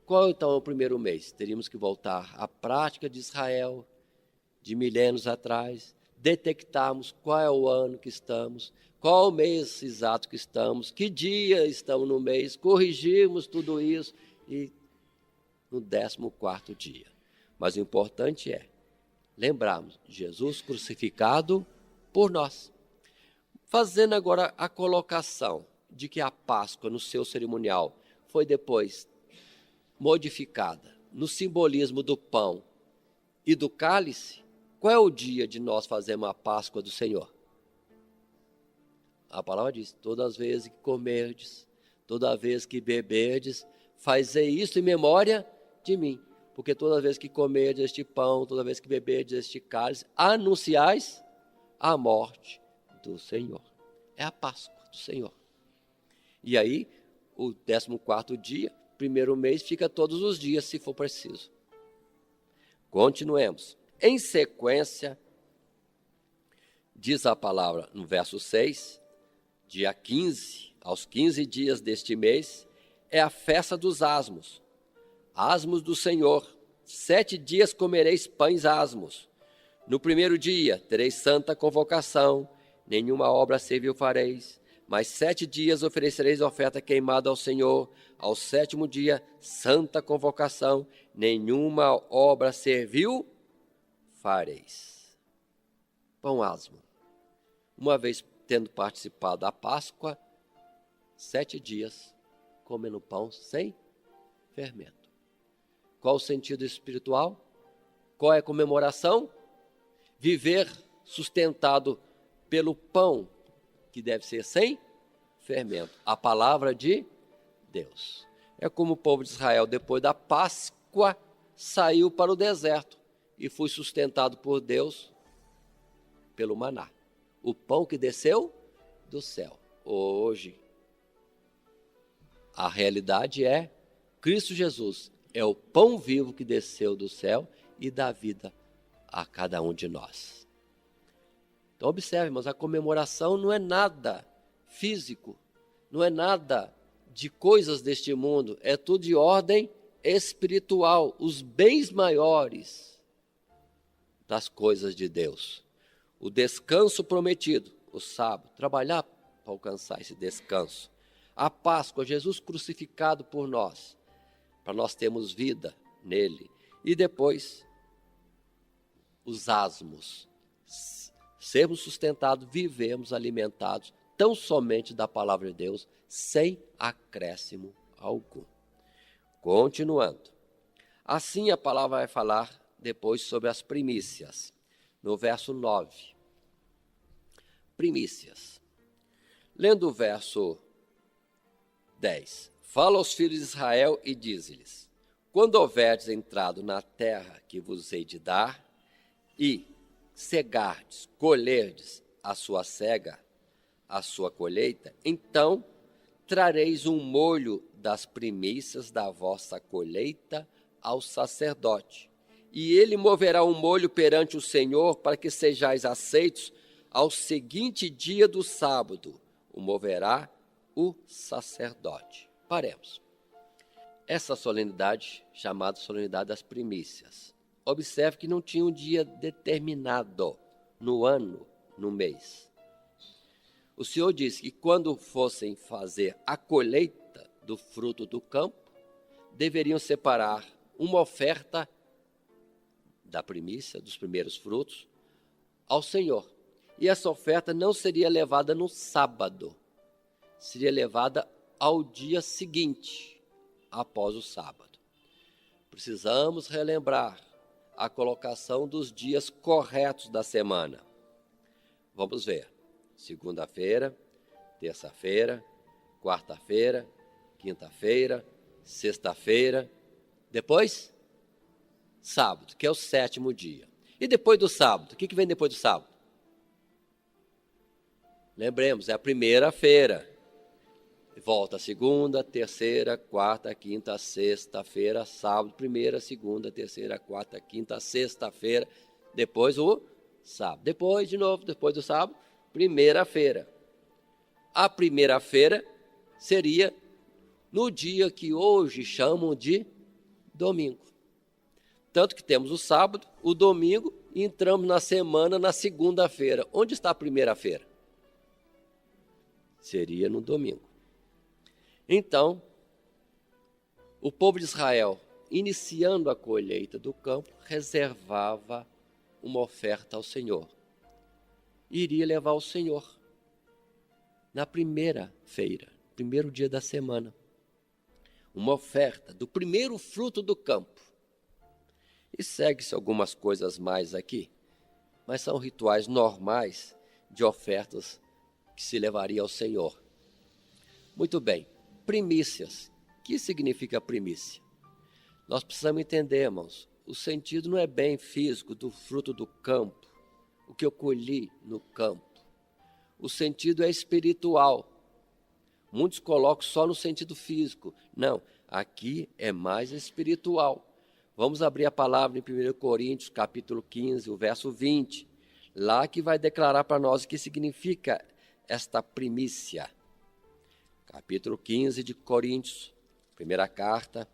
Qual então é o primeiro mês? Teríamos que voltar à prática de Israel, de milênios atrás, detectarmos qual é o ano que estamos, qual o mês exato que estamos, que dia estamos no mês, corrigirmos tudo isso e no 14º dia. Mas o importante é lembrarmos Jesus crucificado por nós. Fazendo agora a colocação de que a Páscoa no seu cerimonial foi depois modificada no simbolismo do pão e do cálice, qual é o dia de nós fazermos a Páscoa do Senhor? A palavra diz, todas as vezes que comerdes, toda vez que beberdes, fazei isso em memória de mim. Porque toda vez que comerdes este pão, toda vez que beberdes este cálice, anunciais a morte do Senhor. É a Páscoa do Senhor. E aí, o 14º dia, primeiro mês, fica todos os dias, se for preciso. Continuemos. Em sequência, diz a palavra no verso 6, dia 15, aos 15 dias deste mês, é a festa dos asmos. Asmos do Senhor. 7 dias comereis pães asmos. No primeiro dia tereis santa convocação, nenhuma obra servil fareis. Mas 7 dias oferecereis oferta queimada ao Senhor. Ao 7º dia, santa convocação, nenhuma obra servil fareis. Pão asmo. Uma vez tendo participado da Páscoa, 7 dias comendo pão sem fermento. Qual o sentido espiritual? Qual é a comemoração? Viver sustentado pelo pão, que deve ser sem fermento. A palavra de Deus. É como o povo de Israel, depois da Páscoa, saiu para o deserto e foi sustentado por Deus pelo maná. O pão que desceu do céu. hoje, a realidade é Cristo Jesus é o pão vivo que desceu do céu e dá vida a cada um de nós. Então observe, irmãos, a comemoração não é nada físico, não é nada de coisas deste mundo, é tudo de ordem espiritual, os bens maiores das coisas de Deus. O descanso prometido, o sábado, trabalhar para alcançar esse descanso. A Páscoa, Jesus crucificado por nós, para nós termos vida nele. E depois, os asmos, sermos sustentados, vivemos alimentados, tão somente da palavra de Deus, sem acréscimo algum. Continuando. Assim a palavra vai falar depois sobre as primícias. No verso 9. Primícias. Lendo o verso 10. Fala aos filhos de Israel e diz-lhes: quando houverdes entrado na terra que vos hei de dar, e cegardes, colherdes a sua cega, a sua colheita, então trareis um molho das primícias da vossa colheita ao sacerdote, e ele moverá um molho perante o Senhor para que sejais aceitos ao seguinte dia do sábado, o moverá o sacerdote. Paremos. Essa solenidade, chamada solenidade das primícias, observe que não tinha um dia determinado no ano, no mês. O Senhor disse que quando fossem fazer a colheita do fruto do campo, deveriam separar uma oferta da primícia, dos primeiros frutos, ao Senhor. E essa oferta não seria levada no sábado, seria levada ao dia seguinte, após o sábado. Precisamos relembrar a colocação dos dias corretos da semana. Vamos ver. Segunda-feira, terça-feira, quarta-feira, quinta-feira, sexta-feira, depois sábado, que é o 7º dia. E depois do sábado, o que vem depois do sábado? Lembremos, é a primeira-feira. Volta segunda, terceira, quarta, quinta, sexta-feira, sábado, primeira, segunda, terceira, quarta, quinta, sexta-feira, depois o sábado. Depois, de novo, depois do sábado, primeira-feira. A primeira-feira seria no dia que hoje chamam de domingo. Tanto que temos o sábado, o domingo e entramos na semana na segunda-feira. Onde está a primeira-feira? Seria no domingo. Então, o povo de Israel, iniciando a colheita do campo, reservava uma oferta ao Senhor. Iria levar ao Senhor na primeira-feira, primeiro dia da semana. Uma oferta do primeiro fruto do campo. E segue-se algumas coisas mais aqui, mas são rituais normais de ofertas que se levaria ao Senhor. Muito bem, primícias. O que significa primícia? Nós precisamos entender, irmãos, o sentido não é bem físico do fruto do campo, o que eu colhi no campo. O sentido é espiritual. Muitos colocam só no sentido físico. Não, aqui é mais espiritual. Vamos abrir a palavra em 1 Coríntios, capítulo 15, o verso 20. Lá que vai declarar para nós o que significa esta primícia. Capítulo 15 de Coríntios, primeira carta,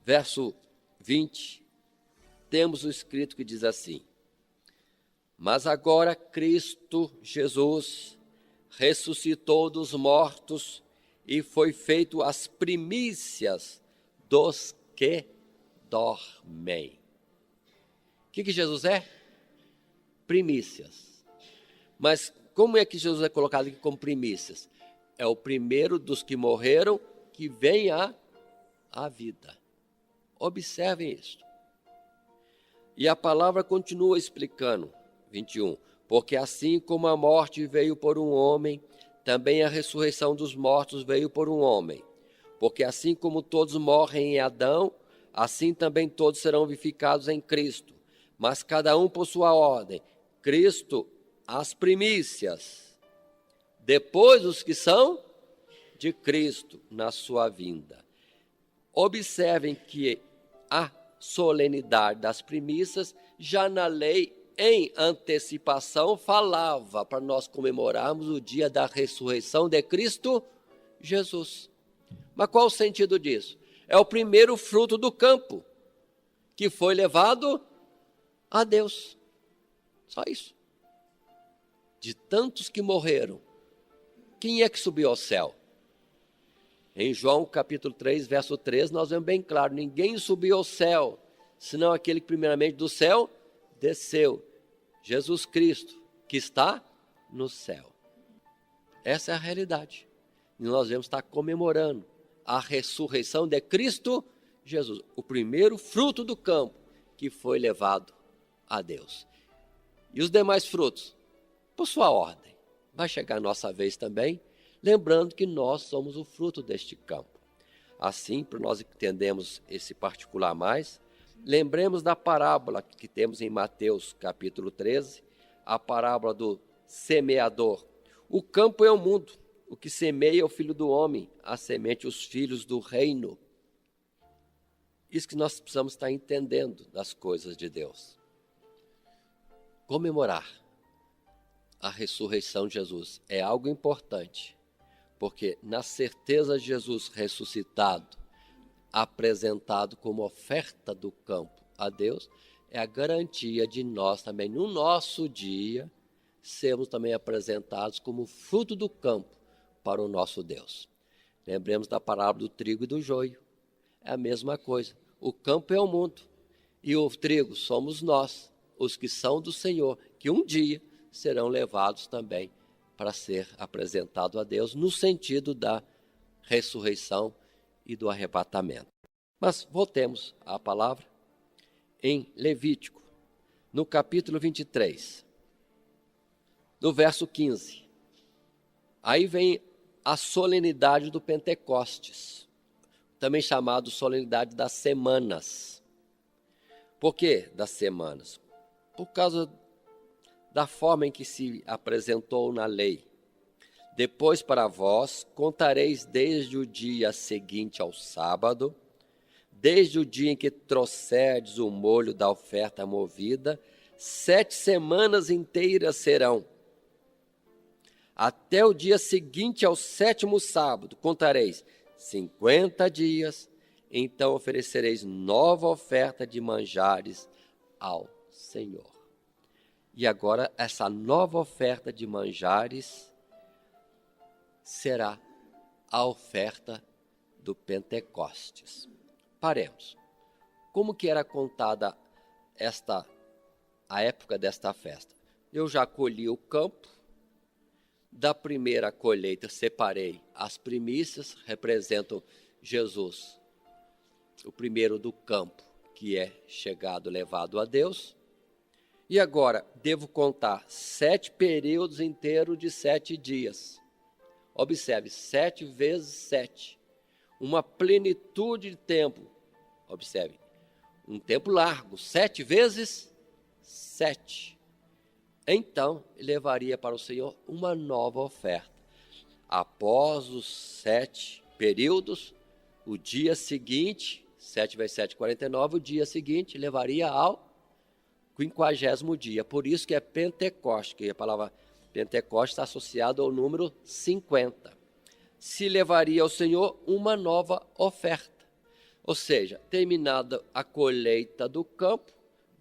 verso 20. Temos o escrito que diz assim: mas agora Cristo Jesus ressuscitou dos mortos e foi feito as primícias dos que dormem. O que Jesus é? Primícias. Mas como é que Jesus é colocado aqui como primícias? É o primeiro dos que morreram que vem à vida. Observem isso. E a palavra continua explicando, 21. Porque assim como a morte veio por um homem, também a ressurreição dos mortos veio por um homem. Porque assim como todos morrem em Adão, assim também todos serão vivificados em Cristo. Mas cada um por sua ordem. Cristo, as primícias. depois os que são de Cristo na sua vinda. Observem que a solenidade das primícias, já na lei, em antecipação, falava para nós comemorarmos o dia da ressurreição de Cristo Jesus. Mas qual o sentido disso? É o primeiro fruto do campo, que foi levado a Deus. Só isso. De tantos que morreram, quem é que subiu ao céu? Em João capítulo 3, verso 13, nós vemos bem claro, ninguém subiu ao céu, senão aquele que primeiramente do céu desceu, Jesus Cristo, que está no céu. Essa é a realidade. E nós vamos estar comemorando a ressurreição de Cristo Jesus, o primeiro fruto do campo que foi levado a Deus. E os demais frutos, por sua ordem, vai chegar a nossa vez também, lembrando que nós somos o fruto deste campo. Assim, para nós entendermos esse particular mais, lembremos da parábola que temos em Mateus capítulo 13, a parábola do semeador. O campo é o mundo, o que semeia é o filho do homem, a semente os filhos do reino. Isso que nós precisamos estar entendendo das coisas de Deus. Comemorar a ressurreição de Jesus é algo importante, porque na certeza de Jesus ressuscitado, apresentado como oferta do campo a Deus, é a garantia de nós também, no nosso dia, sermos também apresentados como fruto do campo para o nosso Deus. Lembremos da parábola do trigo e do joio. É a mesma coisa. O campo é o mundo e o trigo somos nós, os que são do Senhor, que um dia serão levados também para ser apresentado a Deus no sentido da ressurreição e do arrebatamento. Mas voltemos à palavra em Levítico, no capítulo 23, no verso 15. Aí vem a solenidade do Pentecostes, também chamado solenidade das semanas. Por que das semanas? Por causa da forma em que se apresentou na lei. Depois para vós contareis desde o dia seguinte ao sábado, desde o dia em que trouxerdes o molho da oferta movida, 7 semanas inteiras serão. Até o dia seguinte ao 7º sábado, contareis 50 dias, então oferecereis nova oferta de manjares ao Senhor. E agora essa nova oferta de manjares será a oferta do Pentecostes. Paremos. Como que era contada a época desta festa? Eu já colhi o campo, da primeira colheita separei as primícias, representam Jesus, o primeiro do campo, que é chegado, levado a Deus. E agora, devo contar 7 períodos inteiros de 7 dias. Observe, 7 vezes 7. Uma plenitude de tempo. Observe, um tempo largo, 7 vezes 7. Então, levaria para o Senhor uma nova oferta. Após os 7 períodos, o dia seguinte, 7 vezes 7, 49, o dia seguinte levaria ao 50º dia. Por isso que é Pentecoste, que a palavra Pentecoste está associada ao número 50. Se levaria ao Senhor uma nova oferta. Ou seja, terminada a colheita do campo,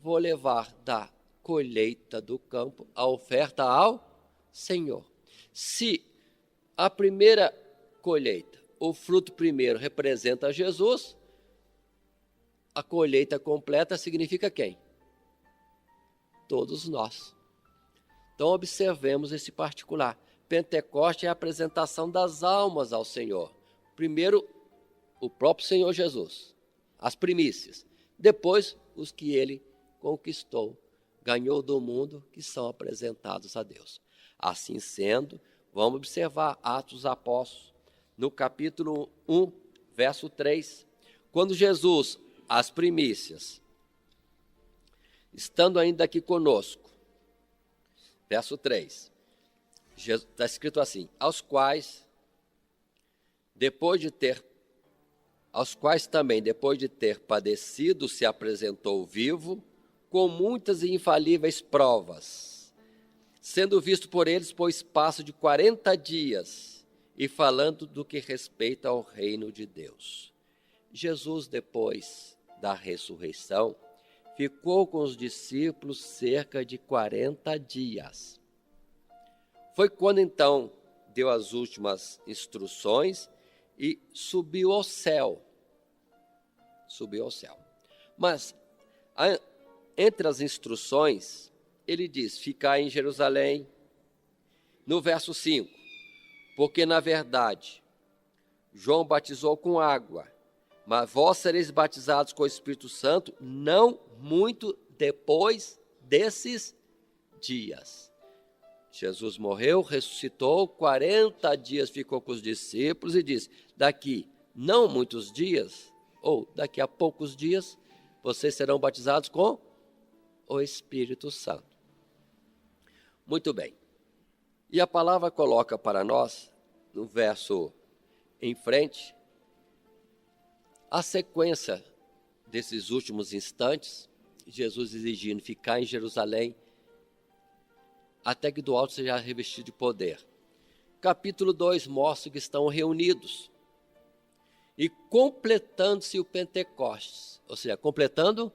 vou levar da colheita do campo a oferta ao Senhor. Se a primeira colheita, o fruto primeiro representa Jesus, a colheita completa significa quem? Todos nós. Então observemos esse particular. Pentecoste é a apresentação das almas ao Senhor. Primeiro, o próprio Senhor Jesus, as primícias. Depois, os que ele conquistou, ganhou do mundo, que são apresentados a Deus. Assim sendo, vamos observar Atos dos Apóstolos, no capítulo 1, verso 3. Quando Jesus, as primícias, estando ainda aqui conosco, verso 3, Está escrito assim, aos quais também, depois de ter padecido, se apresentou vivo, com muitas e infalíveis provas, sendo visto por eles por espaço de 40 dias, e falando do que respeita ao reino de Deus. Jesus, depois da ressurreição, ficou com os discípulos cerca de 40 dias. Foi quando então deu as últimas instruções e subiu ao céu. Subiu ao céu. Mas, entre as instruções, ele diz, ficai em Jerusalém. No verso 5, porque na verdade, João batizou com água, mas vós sereis batizados com o Espírito Santo, não muito depois desses dias. Jesus morreu, ressuscitou, 40 dias ficou com os discípulos e disse, daqui não muitos dias, ou daqui a poucos dias, vocês serão batizados com o Espírito Santo. Muito bem. E a palavra coloca para nós, no verso em frente, a sequência desses últimos instantes, Jesus exigindo ficar em Jerusalém, até que do alto seja revestido de poder. Capítulo 2 mostra que estão reunidos e completando-se o Pentecostes, ou seja, completando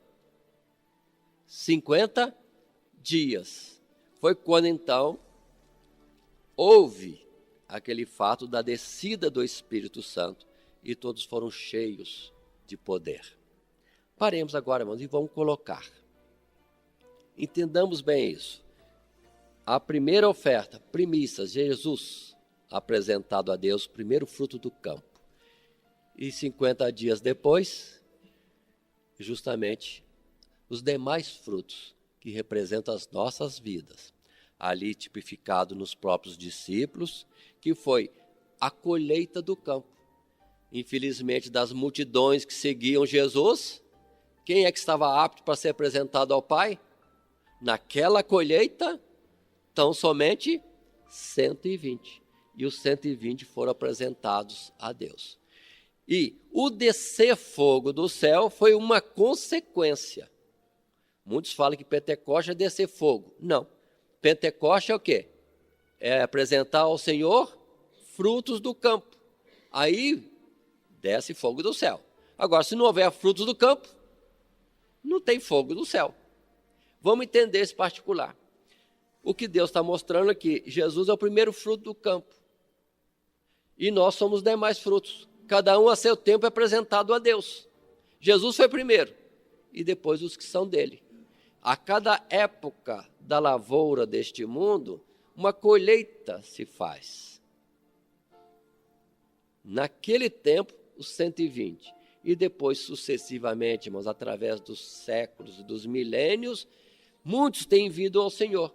50 dias. Foi quando então houve aquele fato da descida do Espírito Santo e todos foram cheios de poder. Paremos agora, irmãos, e vamos colocar. Entendamos bem isso. A primeira oferta, primícias, Jesus apresentado a Deus, primeiro fruto do campo. E 50 dias depois, justamente, os demais frutos que representam as nossas vidas. Ali tipificado nos próprios discípulos, que foi a colheita do campo. Infelizmente, das multidões que seguiam Jesus, quem é que estava apto para ser apresentado ao Pai? Naquela colheita, tão somente 120. E os 120 foram apresentados a Deus. E o descer fogo do céu foi uma consequência. Muitos falam que Pentecoste é descer fogo. Não. Pentecoste é o quê? É apresentar ao Senhor frutos do campo. Aí desce fogo do céu. Agora, se não houver frutos do campo, não tem fogo do céu. Vamos entender esse particular. O que Deus está mostrando aqui, Jesus é o primeiro fruto do campo. E nós somos os demais frutos. Cada um a seu tempo é apresentado a Deus. Jesus foi primeiro, e depois os que são dele. A cada época da lavoura deste mundo, uma colheita se faz. Naquele tempo, os 120. E depois, sucessivamente, irmãos, através dos séculos e dos milênios, muitos têm vindo ao Senhor.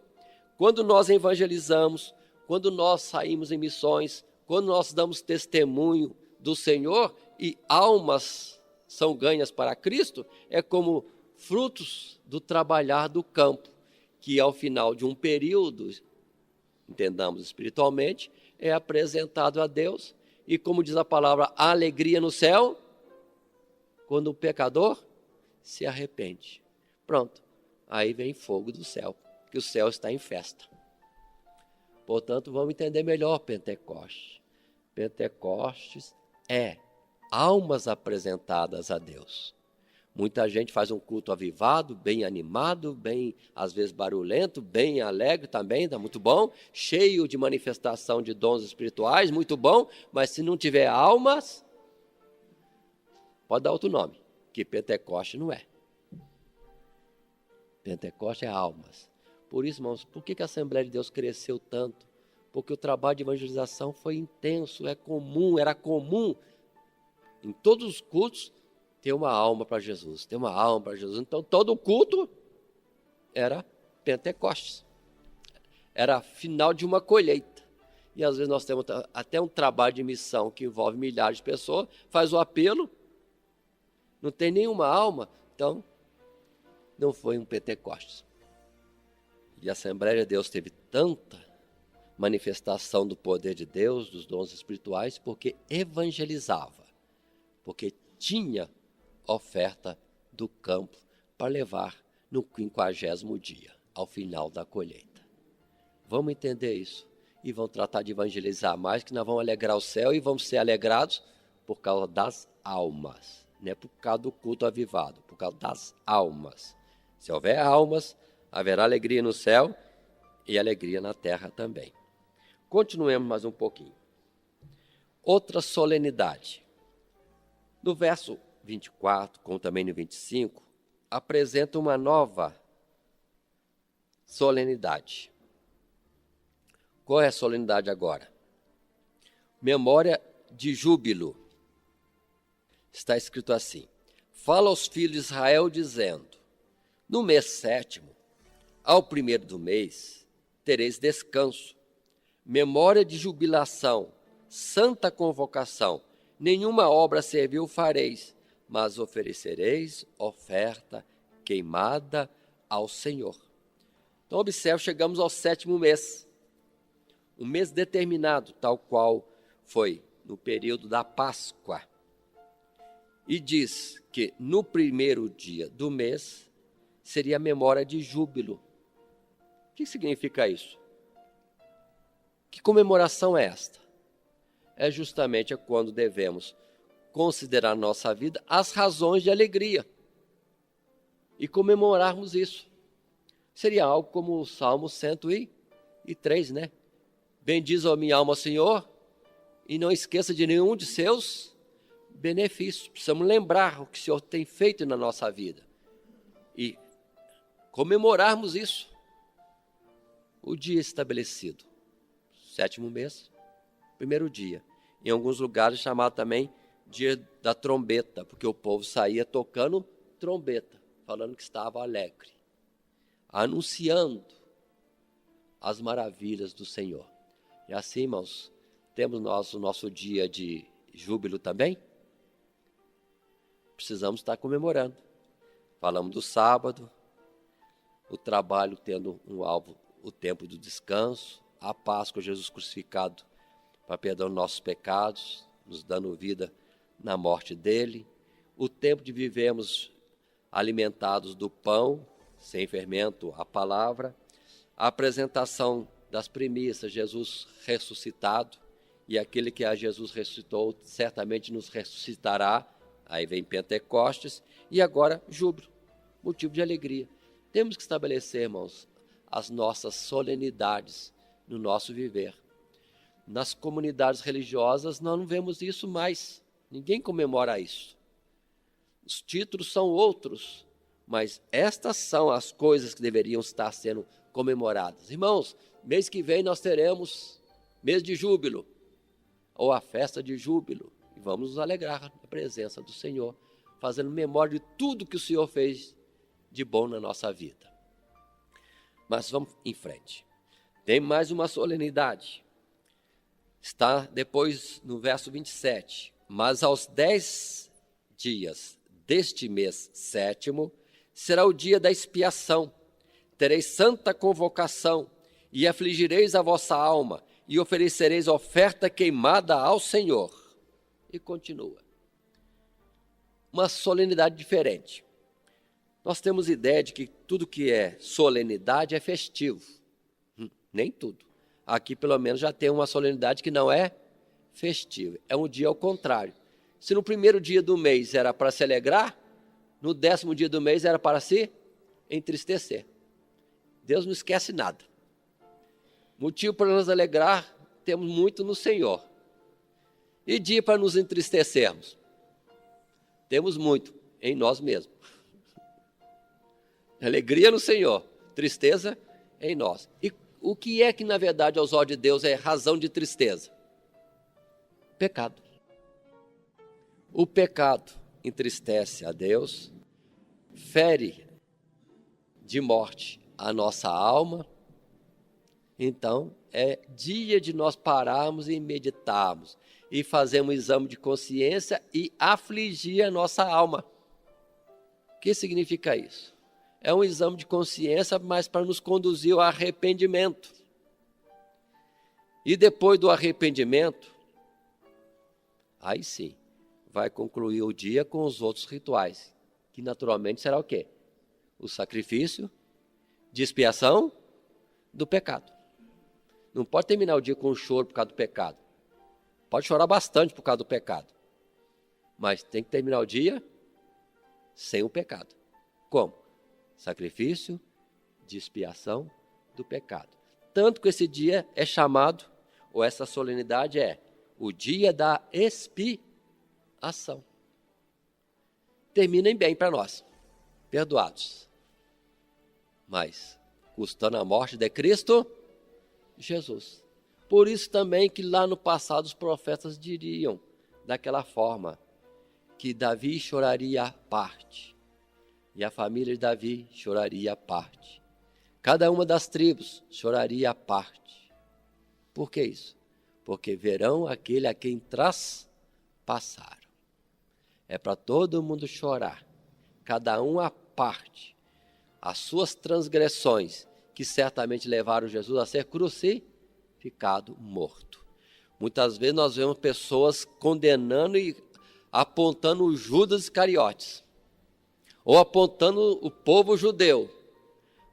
Quando nós evangelizamos, quando nós saímos em missões, quando nós damos testemunho do Senhor e almas são ganhas para Cristo, é como frutos do trabalhar do campo, que ao final de um período, entendamos espiritualmente, é apresentado a Deus. E como diz a palavra, a alegria no céu, quando o pecador se arrepende. Pronto, aí vem fogo do céu, que o céu está em festa. Portanto, vamos entender melhor Pentecostes. Pentecostes é almas apresentadas a Deus. Muita gente faz um culto avivado, bem animado, bem, às vezes, barulhento, bem alegre também, está muito bom, cheio de manifestação de dons espirituais, muito bom, mas se não tiver almas, pode dar outro nome, que Pentecoste não é. Pentecoste é almas. Por isso, irmãos, por que a Assembleia de Deus cresceu tanto? Porque o trabalho de evangelização foi intenso, era comum em todos os cultos ter uma alma para Jesus, ter uma alma para Jesus. Então, todo o culto era Pentecostes. Era final de uma colheita. E às vezes nós temos até um trabalho de missão que envolve milhares de pessoas, faz o apelo, não tem nenhuma alma, então não foi um Pentecostes. E a Assembleia de Deus teve tanta manifestação do poder de Deus, dos dons espirituais, porque evangelizava, porque tinha oferta do campo para levar no 50º dia, ao final da colheita. Vamos entender isso e vamos tratar de evangelizar mais, que nós vamos alegrar o céu e vamos ser alegrados por causa das almas, não é por causa do culto avivado, por causa das almas. Se houver almas, haverá alegria no céu e alegria na terra também. Continuemos mais um pouquinho. Outra solenidade. No verso 24, como também no 25, apresenta uma nova solenidade. Qual é a solenidade agora? Memória de júbilo. Está escrito assim: fala aos filhos de Israel dizendo: no mês 7º, ao 1º do mês, tereis descanso, memória de jubilação, santa convocação, nenhuma obra servil fareis, mas oferecereis oferta queimada ao Senhor. Então, observe, chegamos ao 7º mês, um mês determinado, tal qual foi no período da Páscoa. E diz que no 1º dia do mês seria a memória de júbilo. O que significa isso? Que comemoração é esta? É justamente quando devemos considerar na nossa vida as razões de alegria e comemorarmos isso. Seria algo como o Salmo 103, né? Bendiz a minha alma ao Senhor e não esqueça de nenhum de seus benefícios. Precisamos lembrar o que o Senhor tem feito na nossa vida e comemorarmos isso. O dia estabelecido, 7º mês, 1º dia. Em alguns lugares chamado também dia da trombeta, porque o povo saía tocando trombeta, falando que estava alegre, anunciando as maravilhas do Senhor. E assim, irmãos, temos o nosso dia de júbilo também. Precisamos estar comemorando. Falamos do sábado, o trabalho tendo um alvo, o tempo do descanso, a Páscoa, Jesus crucificado para perdão dos nossos pecados, nos dando vida na morte dele, o tempo de vivermos alimentados do pão, sem fermento, a palavra, a apresentação das primícias, Jesus ressuscitado, e aquele que a Jesus ressuscitou certamente nos ressuscitará. Aí vem Pentecostes e agora júbilo, motivo de alegria. Temos que estabelecer, irmãos, as nossas solenidades no nosso viver. Nas comunidades religiosas nós não vemos isso mais, ninguém comemora isso. Os títulos são outros, mas estas são as coisas que deveriam estar sendo comemoradas. Irmãos, mês que vem nós teremos mês de júbilo, ou a festa de júbilo, e vamos nos alegrar na presença do Senhor, fazendo memória de tudo que o Senhor fez de bom na nossa vida. Mas vamos em frente. Tem mais uma solenidade. Está depois no verso 27. Mas aos 10 dias deste mês 7º, será o dia da expiação. Tereis santa convocação, e afligireis a vossa alma, e oferecereis oferta queimada ao Senhor. E continua. Uma solenidade diferente. Nós temos ideia de que tudo que é solenidade é festivo. Nem tudo. Aqui, pelo menos, já tem uma solenidade que não é festiva. É um dia ao contrário. Se no 1º dia do mês era para se alegrar, no 10º dia do mês era para se entristecer. Deus não esquece nada. Motivo para nos alegrar, temos muito no Senhor. E dia para nos entristecermos? Temos muito em nós mesmos. Alegria no Senhor, tristeza em nós. E o que é que, na verdade, aos olhos de Deus é razão de tristeza? Pecado. O pecado entristece a Deus, fere de morte a nossa alma. Então, é dia de nós pararmos e meditarmos e fazermos um exame de consciência e afligir a nossa alma. O que significa isso? É um exame de consciência, mas para nos conduzir ao arrependimento. E depois do arrependimento, aí sim, vai concluir o dia com os outros rituais, que naturalmente será o quê? O sacrifício de expiação do pecado. Não pode terminar o dia com um choro por causa do pecado. Pode chorar bastante por causa do pecado, mas tem que terminar o dia sem o pecado. Como? Sacrifício de expiação do pecado. Tanto que esse dia é chamado, ou essa solenidade é o dia da expiação. Terminem bem para nós, perdoados, mas custando a morte de Cristo Jesus. Por isso também que lá no passado os profetas diriam daquela forma, que Davi choraria à parte, e a família de Davi choraria à parte. Cada uma das tribos choraria à parte. Por que isso? Porque verão aquele a quem traspassaram. É para todo mundo chorar, cada um à parte, as suas transgressões, que certamente levaram Jesus a ser crucificado, morto. Muitas vezes nós vemos pessoas condenando e apontando o Judas Iscariotes, ou apontando o povo judeu,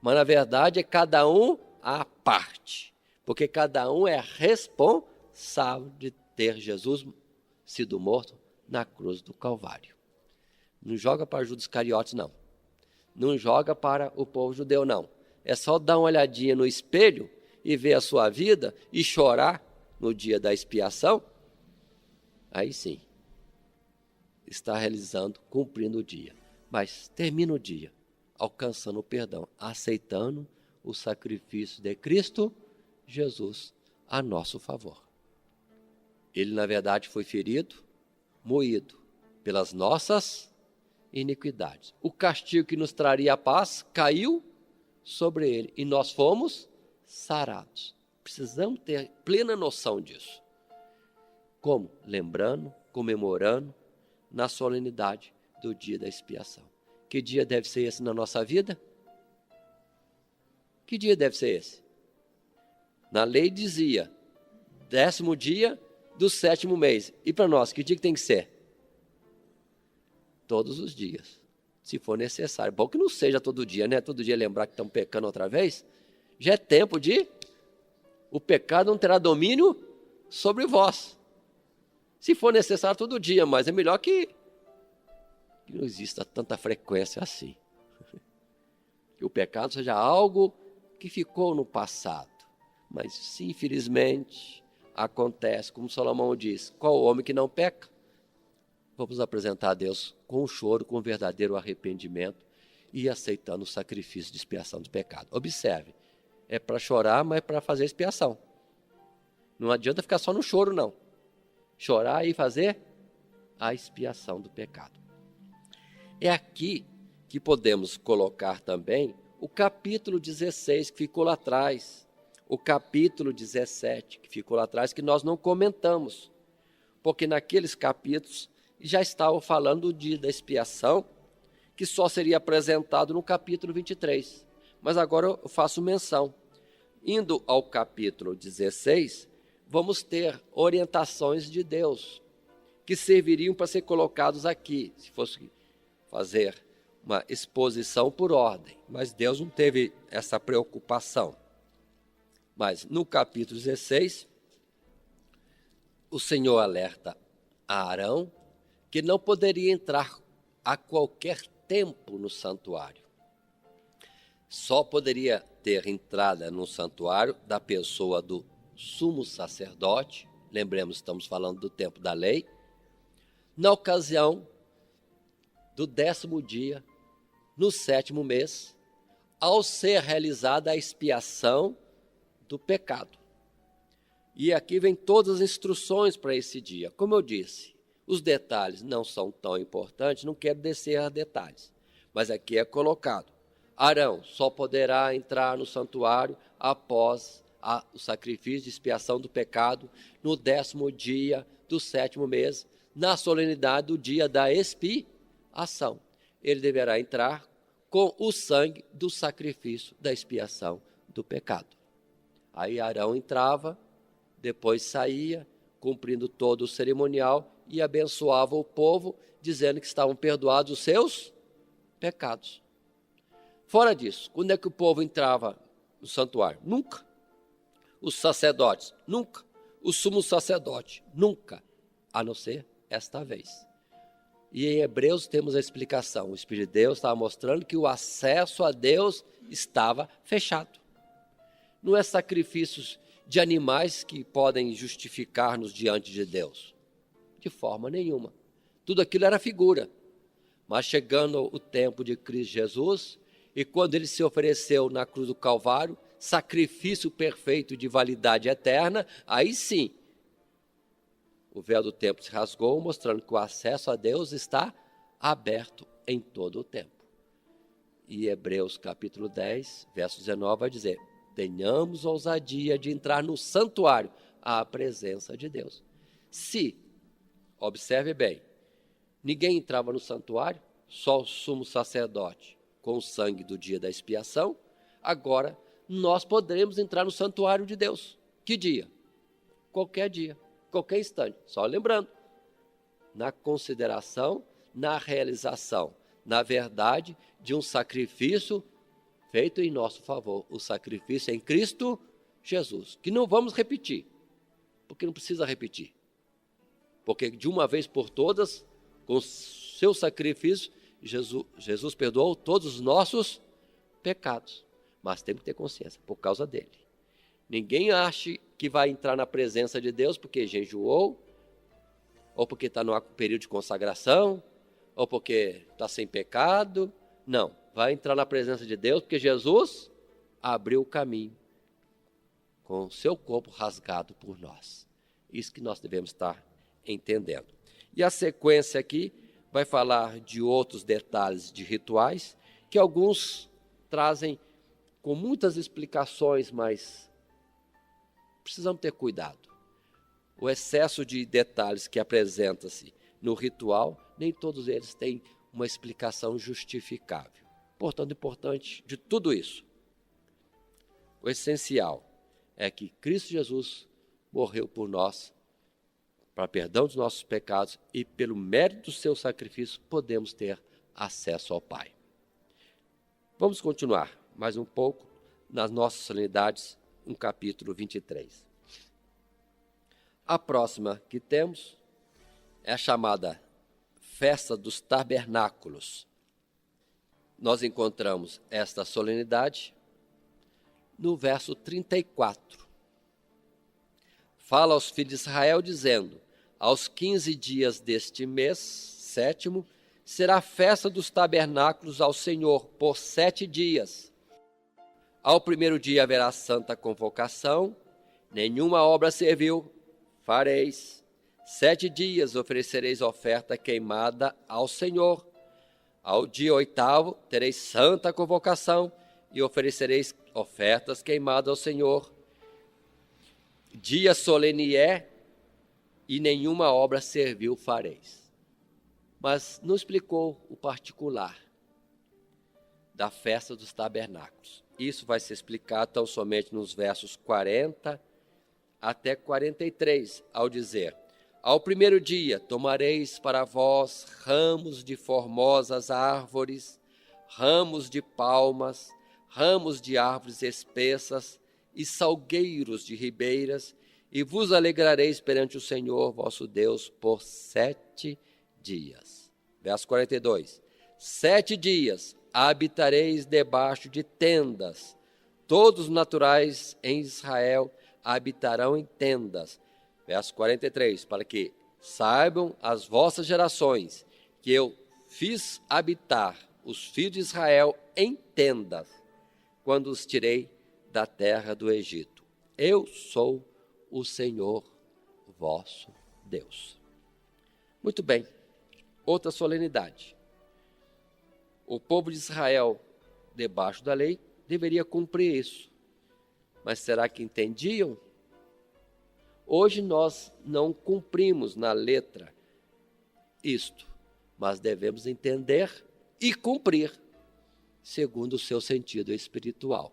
mas na verdade é cada um à parte, porque cada um é responsável de ter Jesus sido morto na cruz do Calvário. Não joga para Judas Iscariotes, não. Não joga para o povo judeu, não. É só dar uma olhadinha no espelho e ver a sua vida e chorar no dia da expiação. Aí sim, está realizando, cumprindo o dia. Mas termina o dia alcançando o perdão, aceitando o sacrifício de Cristo Jesus a nosso favor. Ele, na verdade, foi ferido, moído pelas nossas iniquidades. O castigo que nos traria a paz caiu sobre ele e nós fomos sarados. Precisamos ter plena noção disso. Como? Lembrando, comemorando na solenidade do dia da expiação. Que dia deve ser esse na nossa vida? Que dia deve ser esse? Na lei dizia, 10º dia do 7º mês. E para nós, que dia que tem que ser? Todos os dias, se for necessário. Bom que não seja todo dia, né? Todo dia lembrar que estamos pecando outra vez. Já é tempo de... O pecado não terá domínio sobre vós. Se for necessário todo dia, mas é melhor que não exista tanta frequência assim. Que o pecado seja algo que ficou no passado. Mas, se infelizmente, acontece, como Salomão diz, qual o homem que não peca? Vamos apresentar a Deus com choro, com verdadeiro arrependimento e aceitando o sacrifício de expiação do pecado. Observe, é para chorar, mas é para fazer expiação. Não adianta ficar só no choro, não. Chorar e fazer a expiação do pecado. É aqui que podemos colocar também o capítulo 16, que ficou lá atrás. O capítulo 17, que ficou lá atrás, que nós não comentamos. Porque naqueles capítulos já estavam falando do dia da expiação, que só seria apresentado no capítulo 23. Mas agora eu faço menção. Indo ao capítulo 16, vamos ter orientações de Deus, que serviriam para ser colocados aqui, se fosse fazer uma exposição por ordem. Mas Deus não teve essa preocupação. Mas no capítulo 16, o Senhor alerta a Arão que não poderia entrar a qualquer tempo no santuário. Só poderia ter entrada no santuário da pessoa do sumo sacerdote, lembremos, estamos falando do tempo da lei, na ocasião do 10º dia, no 7º mês, ao ser realizada a expiação do pecado. E aqui vem todas as instruções para esse dia. Como eu disse, os detalhes não são tão importantes, não quero descer a detalhes, mas aqui é colocado. Arão só poderá entrar no santuário após o sacrifício de expiação do pecado no 10º dia do 7º mês, na solenidade do dia da expiação. Ele deverá entrar com o sangue do sacrifício da expiação do pecado. Aí Arão entrava depois saía, cumprindo todo o cerimonial, e abençoava o povo, dizendo que estavam perdoados os seus pecados. Fora disso, quando é que o povo entrava no santuário? Nunca. Os sacerdotes? Nunca. O sumo sacerdote? Nunca. A não ser esta vez. E em Hebreus temos a explicação. O Espírito de Deus estava mostrando que o acesso a Deus estava fechado. Não é sacrifícios de animais que podem justificar-nos diante de Deus. De forma nenhuma. Tudo aquilo era figura. Mas chegando o tempo de Cristo Jesus, e quando ele se ofereceu na cruz do Calvário, sacrifício perfeito de validade eterna, aí sim, o véu do templo se rasgou, mostrando que o acesso a Deus está aberto em todo o tempo. E Hebreus capítulo 10, verso 19 vai dizer: tenhamos ousadia de entrar no santuário, à presença de Deus. Se, observe bem, ninguém entrava no santuário, só o sumo sacerdote com o sangue do dia da expiação, agora nós poderemos entrar no santuário de Deus. Que dia? Qualquer dia, qualquer instante. Só lembrando, na consideração, na realização, na verdade, de um sacrifício feito em nosso favor, o sacrifício em Cristo Jesus, que não vamos repetir, porque não precisa repetir. Porque de uma vez por todas, com o seu sacrifício, Jesus perdoou todos os nossos pecados. Mas temos que ter consciência, por causa dele. Ninguém ache que vai entrar na presença de Deus porque jejuou, ou porque está no período de consagração, ou porque está sem pecado. Não, vai entrar na presença de Deus porque Jesus abriu o caminho com o seu corpo rasgado por nós. Isso que nós devemos estar entendendo. E a sequência aqui vai falar de outros detalhes de rituais, que alguns trazem com muitas explicações, mas precisamos ter cuidado. O excesso de detalhes que apresenta-se no ritual, nem todos eles têm uma explicação justificável. Portanto, importante de tudo isso, o essencial é que Cristo Jesus morreu por nós, para perdão dos nossos pecados, e pelo mérito do seu sacrifício podemos ter acesso ao Pai. Vamos continuar mais um pouco nas nossas solenidades, no capítulo 23. A próxima que temos é a chamada Festa dos Tabernáculos. Nós encontramos esta solenidade no verso 34. Fala aos filhos de Israel, dizendo: aos 15 dias deste mês, 7º, será a festa dos tabernáculos ao Senhor, por 7 dias. Ao primeiro dia haverá santa convocação, nenhuma obra servil fareis. 7 dias oferecereis oferta queimada ao Senhor. Ao dia 8º tereis santa convocação e oferecereis ofertas queimadas ao Senhor. Dia solene é, e nenhuma obra servil fareis. Mas não explicou o particular da festa dos tabernáculos. Isso vai se explicar tão somente nos versos 40 até 43, ao dizer: ao primeiro dia tomareis para vós ramos de formosas árvores, ramos de palmas, ramos de árvores espessas e salgueiros de ribeiras, e vos alegrareis perante o Senhor vosso Deus por 7 dias. Verso 42. 7 dias habitareis debaixo de tendas. Todos os naturais em Israel habitarão em tendas. Verso 43. Para que saibam as vossas gerações que eu fiz habitar os filhos de Israel em tendas, quando os tirei da terra do Egito. Eu sou o Senhor vosso Deus. Muito bem, outra solenidade. O povo de Israel, debaixo da lei, deveria cumprir isso. Mas será que entendiam? Hoje nós não cumprimos na letra isto, mas devemos entender e cumprir segundo o seu sentido espiritual.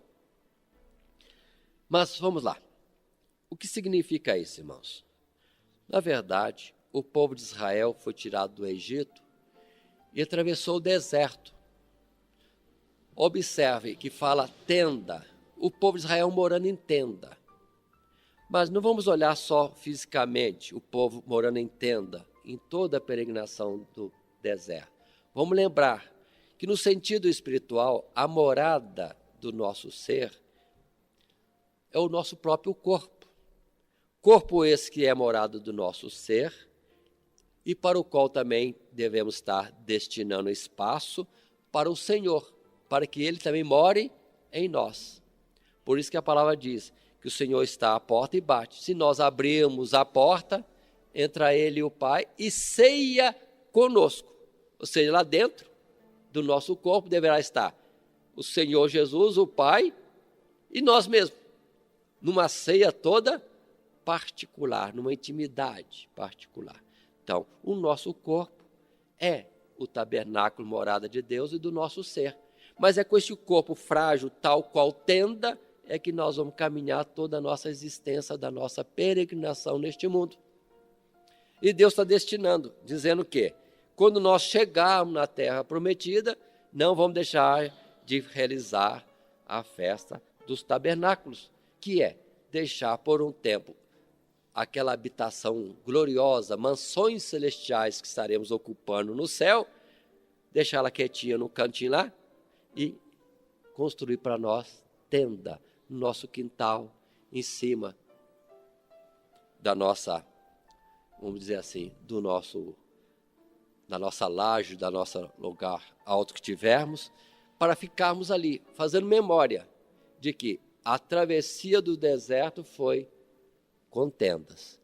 Mas vamos lá. O que significa isso, irmãos? Na verdade, o povo de Israel foi tirado do Egito e atravessou o deserto. Observe que fala tenda, o povo de Israel morando em tenda. Mas não vamos olhar só fisicamente o povo morando em tenda, em toda a peregrinação do deserto. Vamos lembrar que no sentido espiritual, a morada do nosso ser é o nosso próprio corpo. Corpo esse que é morada do nosso ser e para o qual também devemos estar destinando espaço para o Senhor, para que Ele também more em nós. Por isso que a palavra diz que o Senhor está à porta e bate. Se nós abrirmos a porta, entra Ele e o Pai e ceia conosco. Ou seja, lá dentro do nosso corpo deverá estar o Senhor Jesus, o Pai e nós mesmos, numa ceia toda particular, numa intimidade particular. Então, o nosso corpo é o tabernáculo, morada de Deus e do nosso ser. Mas é com esse corpo frágil, tal qual tenda, é que nós vamos caminhar toda a nossa existência, da nossa peregrinação neste mundo. E Deus está destinando, dizendo que quando nós chegarmos na terra prometida, não vamos deixar de realizar a festa dos tabernáculos, que é deixar por um tempo aquela habitação gloriosa, mansões celestiais que estaremos ocupando no céu, deixar ela quietinha no cantinho lá e construir para nós tenda no nosso quintal, em cima da nossa, vamos dizer assim, da nossa laje, da nossa lugar alto que tivermos, para ficarmos ali, fazendo memória de que a travessia do deserto foi com tendas.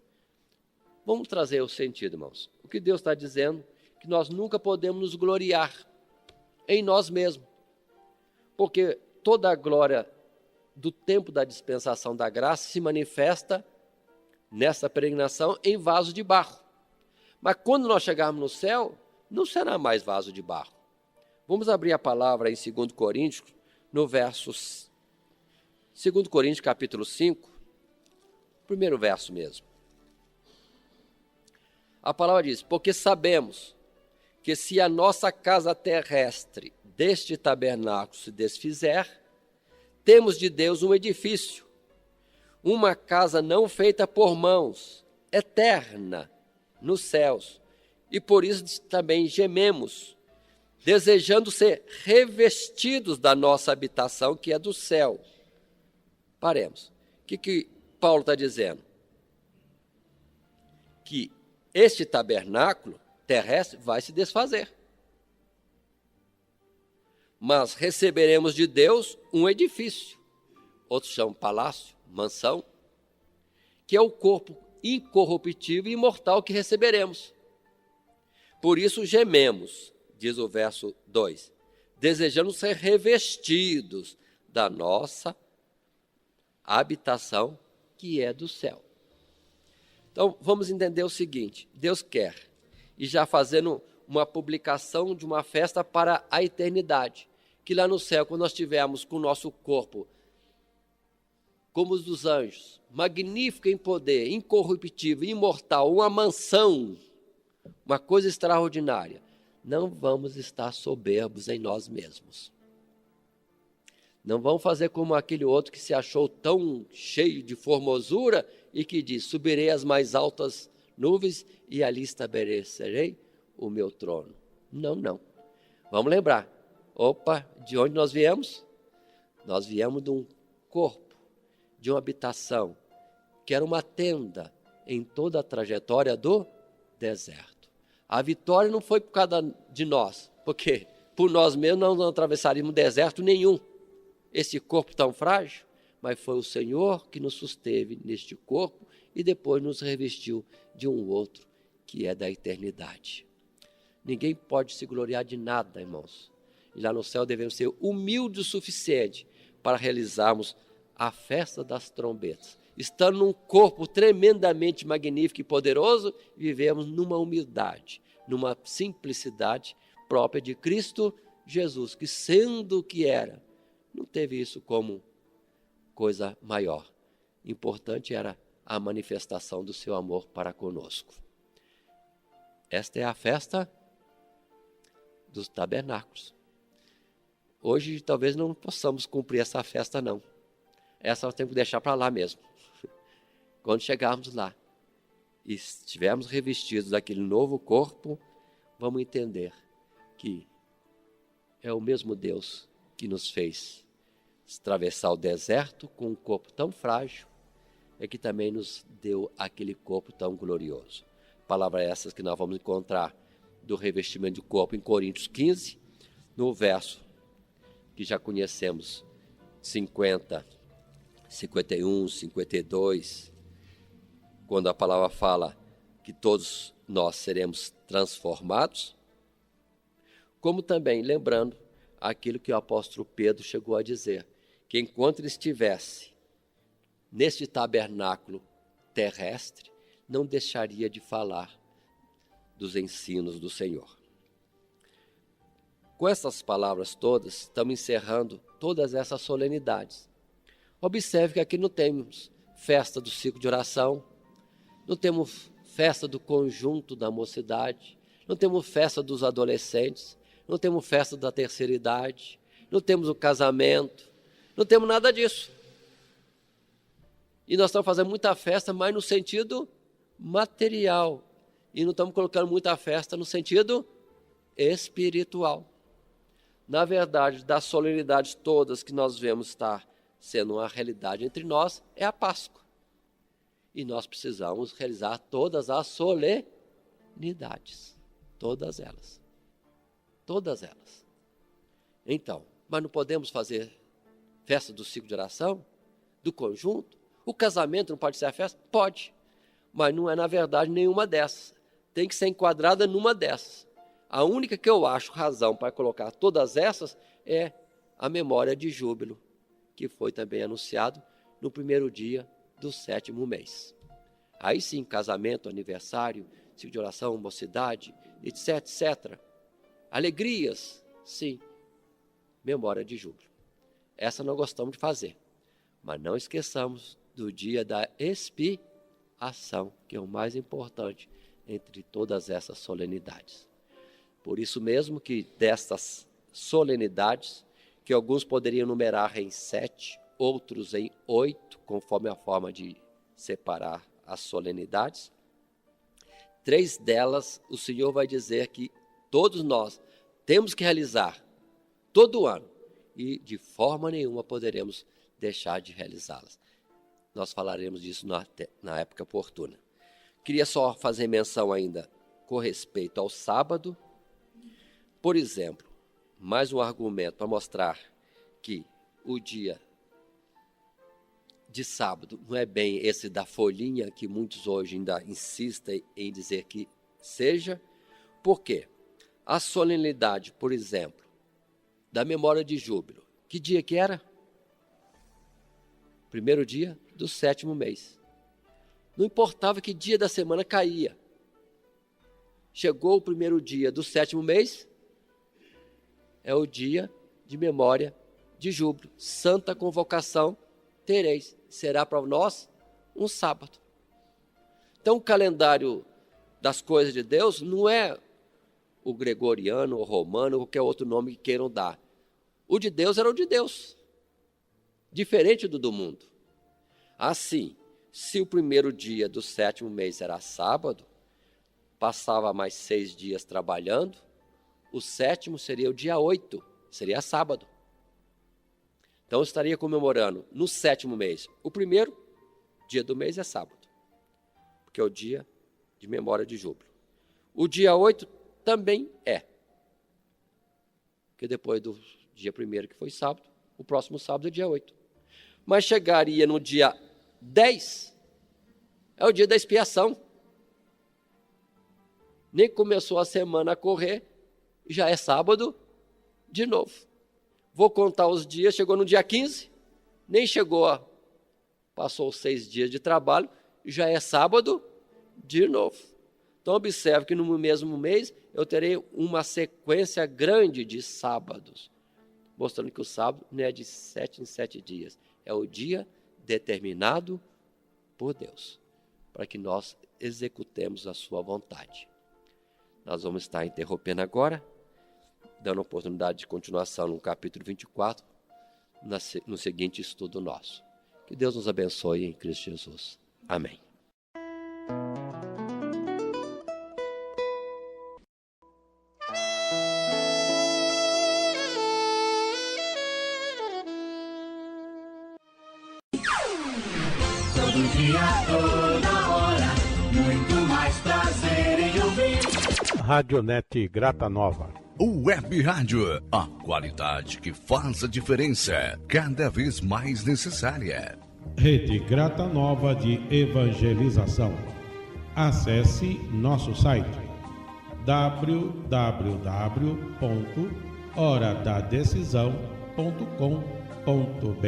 Vamos trazer o sentido, irmãos. O que Deus está dizendo é que nós nunca podemos nos gloriar em nós mesmos, porque toda a glória do tempo da dispensação da graça se manifesta nessa peregrinação em vaso de barro. Mas quando nós chegarmos no céu, não será mais vaso de barro. Vamos abrir a palavra em 2 Coríntios, no verso 2 Coríntios capítulo 5, primeiro verso mesmo. A palavra diz: porque sabemos que se a nossa casa terrestre deste tabernáculo se desfizer, temos de Deus um edifício, uma casa não feita por mãos, eterna nos céus, e por isso também gememos, desejando ser revestidos da nossa habitação que é do céu. Paremos. O que Paulo está dizendo? Que este tabernáculo terrestre vai se desfazer. Mas receberemos de Deus um edifício, outros chamam palácio, mansão, que é o corpo incorruptível e imortal que receberemos. Por isso gememos, diz o verso 2, desejando ser revestidos da nossa habitação que é do céu. Então, vamos entender o seguinte: Deus quer, e já fazendo uma publicação de uma festa para a eternidade, que lá no céu, quando nós estivermos com o nosso corpo como os dos anjos, magnífico em poder, incorruptível, imortal, uma mansão, uma coisa extraordinária, não vamos estar soberbos em nós mesmos. Não vamos fazer como aquele outro que se achou tão cheio de formosura e que diz: subirei às mais altas nuvens e ali estabelecerei o meu trono. Não, não. Vamos lembrar. Opa, de onde nós viemos? Nós viemos de um corpo, de uma habitação, que era uma tenda em toda a trajetória do deserto. A vitória não foi por causa de nós, porque por nós mesmos não atravessaríamos deserto nenhum, esse corpo tão frágil, mas foi o Senhor que nos susteve neste corpo e depois nos revestiu de um outro que é da eternidade. Ninguém pode se gloriar de nada, irmãos. E lá no céu devemos ser humildes o suficiente para realizarmos a festa das trombetas. Estando num corpo tremendamente magnífico e poderoso, vivemos numa humildade, numa simplicidade própria de Cristo Jesus, que sendo o que era, não teve isso como coisa maior. Importante era a manifestação do seu amor para conosco. Esta é a festa dos tabernáculos. Hoje talvez não possamos cumprir essa festa não. Essa nós temos que deixar para lá mesmo. Quando chegarmos lá e estivermos revestidos daquele novo corpo, vamos entender que é o mesmo Deus que nos fez atravessar o deserto com um corpo tão frágil, é que também nos deu aquele corpo tão glorioso. Palavras essas que nós vamos encontrar do revestimento do corpo em Coríntios 15, no verso que já conhecemos, 50, 51, 52, quando a palavra fala que todos nós seremos transformados, como também lembrando aquilo que o apóstolo Pedro chegou a dizer, que enquanto ele estivesse neste tabernáculo terrestre, não deixaria de falar dos ensinos do Senhor. Com essas palavras todas, estamos encerrando todas essas solenidades. Observe que aqui não temos festa do ciclo de oração, não temos festa do conjunto da mocidade, não temos festa dos adolescentes, não temos festa da terceira idade, não temos o casamento, não temos nada disso. E nós estamos fazendo muita festa, mas no sentido material, e não estamos colocando muita festa no sentido espiritual. Na verdade, das solenidades todas que nós vemos estar sendo uma realidade entre nós, é a Páscoa. E nós precisamos realizar todas as solenidades, todas elas. Todas elas. Então, mas não podemos fazer festa do ciclo de oração, do conjunto? O casamento não pode ser a festa? Pode, mas não é na verdade nenhuma dessas. Tem que ser enquadrada numa dessas. A única que eu acho razão para colocar todas essas é a memória de júbilo, que foi também anunciado no primeiro dia do 7º mês. Aí sim, casamento, aniversário, ciclo de oração, mocidade, etc, etc. Alegrias, sim, memória de júbilo. Essa nós gostamos de fazer, mas não esqueçamos do dia da expiação, que é o mais importante entre todas essas solenidades. Por isso mesmo que destas solenidades, que alguns poderiam numerar em 7, outros em 8, conforme a forma de separar as solenidades, 3 delas o Senhor vai dizer que todos nós temos que realizar todo ano e de forma nenhuma poderemos deixar de realizá-las. Nós falaremos disso na época oportuna. Queria só fazer menção ainda com respeito ao sábado. Por exemplo, mais um argumento para mostrar que o dia de sábado não é bem esse da folhinha que muitos hoje ainda insistem em dizer que seja. Por quê? A solenidade, por exemplo, da memória de júbilo, que dia que era? Primeiro dia do 7º mês. Não importava que dia da semana caía. Chegou o primeiro dia do 7º mês, é o dia de memória de júbilo. Santa convocação tereis. Será para nós um sábado. Então o calendário das coisas de Deus não é o gregoriano, o romano, ou qualquer outro nome que queiram dar. O de Deus era o de Deus, diferente do mundo. Assim, se o primeiro dia do 7º mês era sábado, passava mais 6 dias trabalhando, o 7º seria o dia 8, seria sábado. Então eu estaria comemorando no 7º mês. O primeiro dia do mês é sábado, porque é o dia de memória de júbilo. O dia 8 também é, porque depois do dia 1º, que foi sábado, o próximo sábado é dia 8. Mas chegaria no dia 10, é o dia da expiação. Nem começou a semana a correr, já é sábado de novo. Vou contar os dias, chegou no dia 15, nem chegou, passou 6 dias de trabalho, já é sábado de novo. Então observe que no mesmo mês eu terei uma sequência grande de sábados, mostrando que o sábado não é de 7 em 7 dias, é o dia determinado por Deus, para que nós executemos a sua vontade. Nós vamos estar interrompendo agora, dando oportunidade de continuação no capítulo 24, no seguinte estudo nosso. Que Deus nos abençoe em Cristo Jesus. Amém. Todo dia, toda hora, muito mais prazer em ouvir. Radionet Grata Nova. O Web Rádio, a qualidade que faz a diferença, cada vez mais necessária. Rede Grata Nova de Evangelização. Acesse nosso site www.horadadecisão.com.br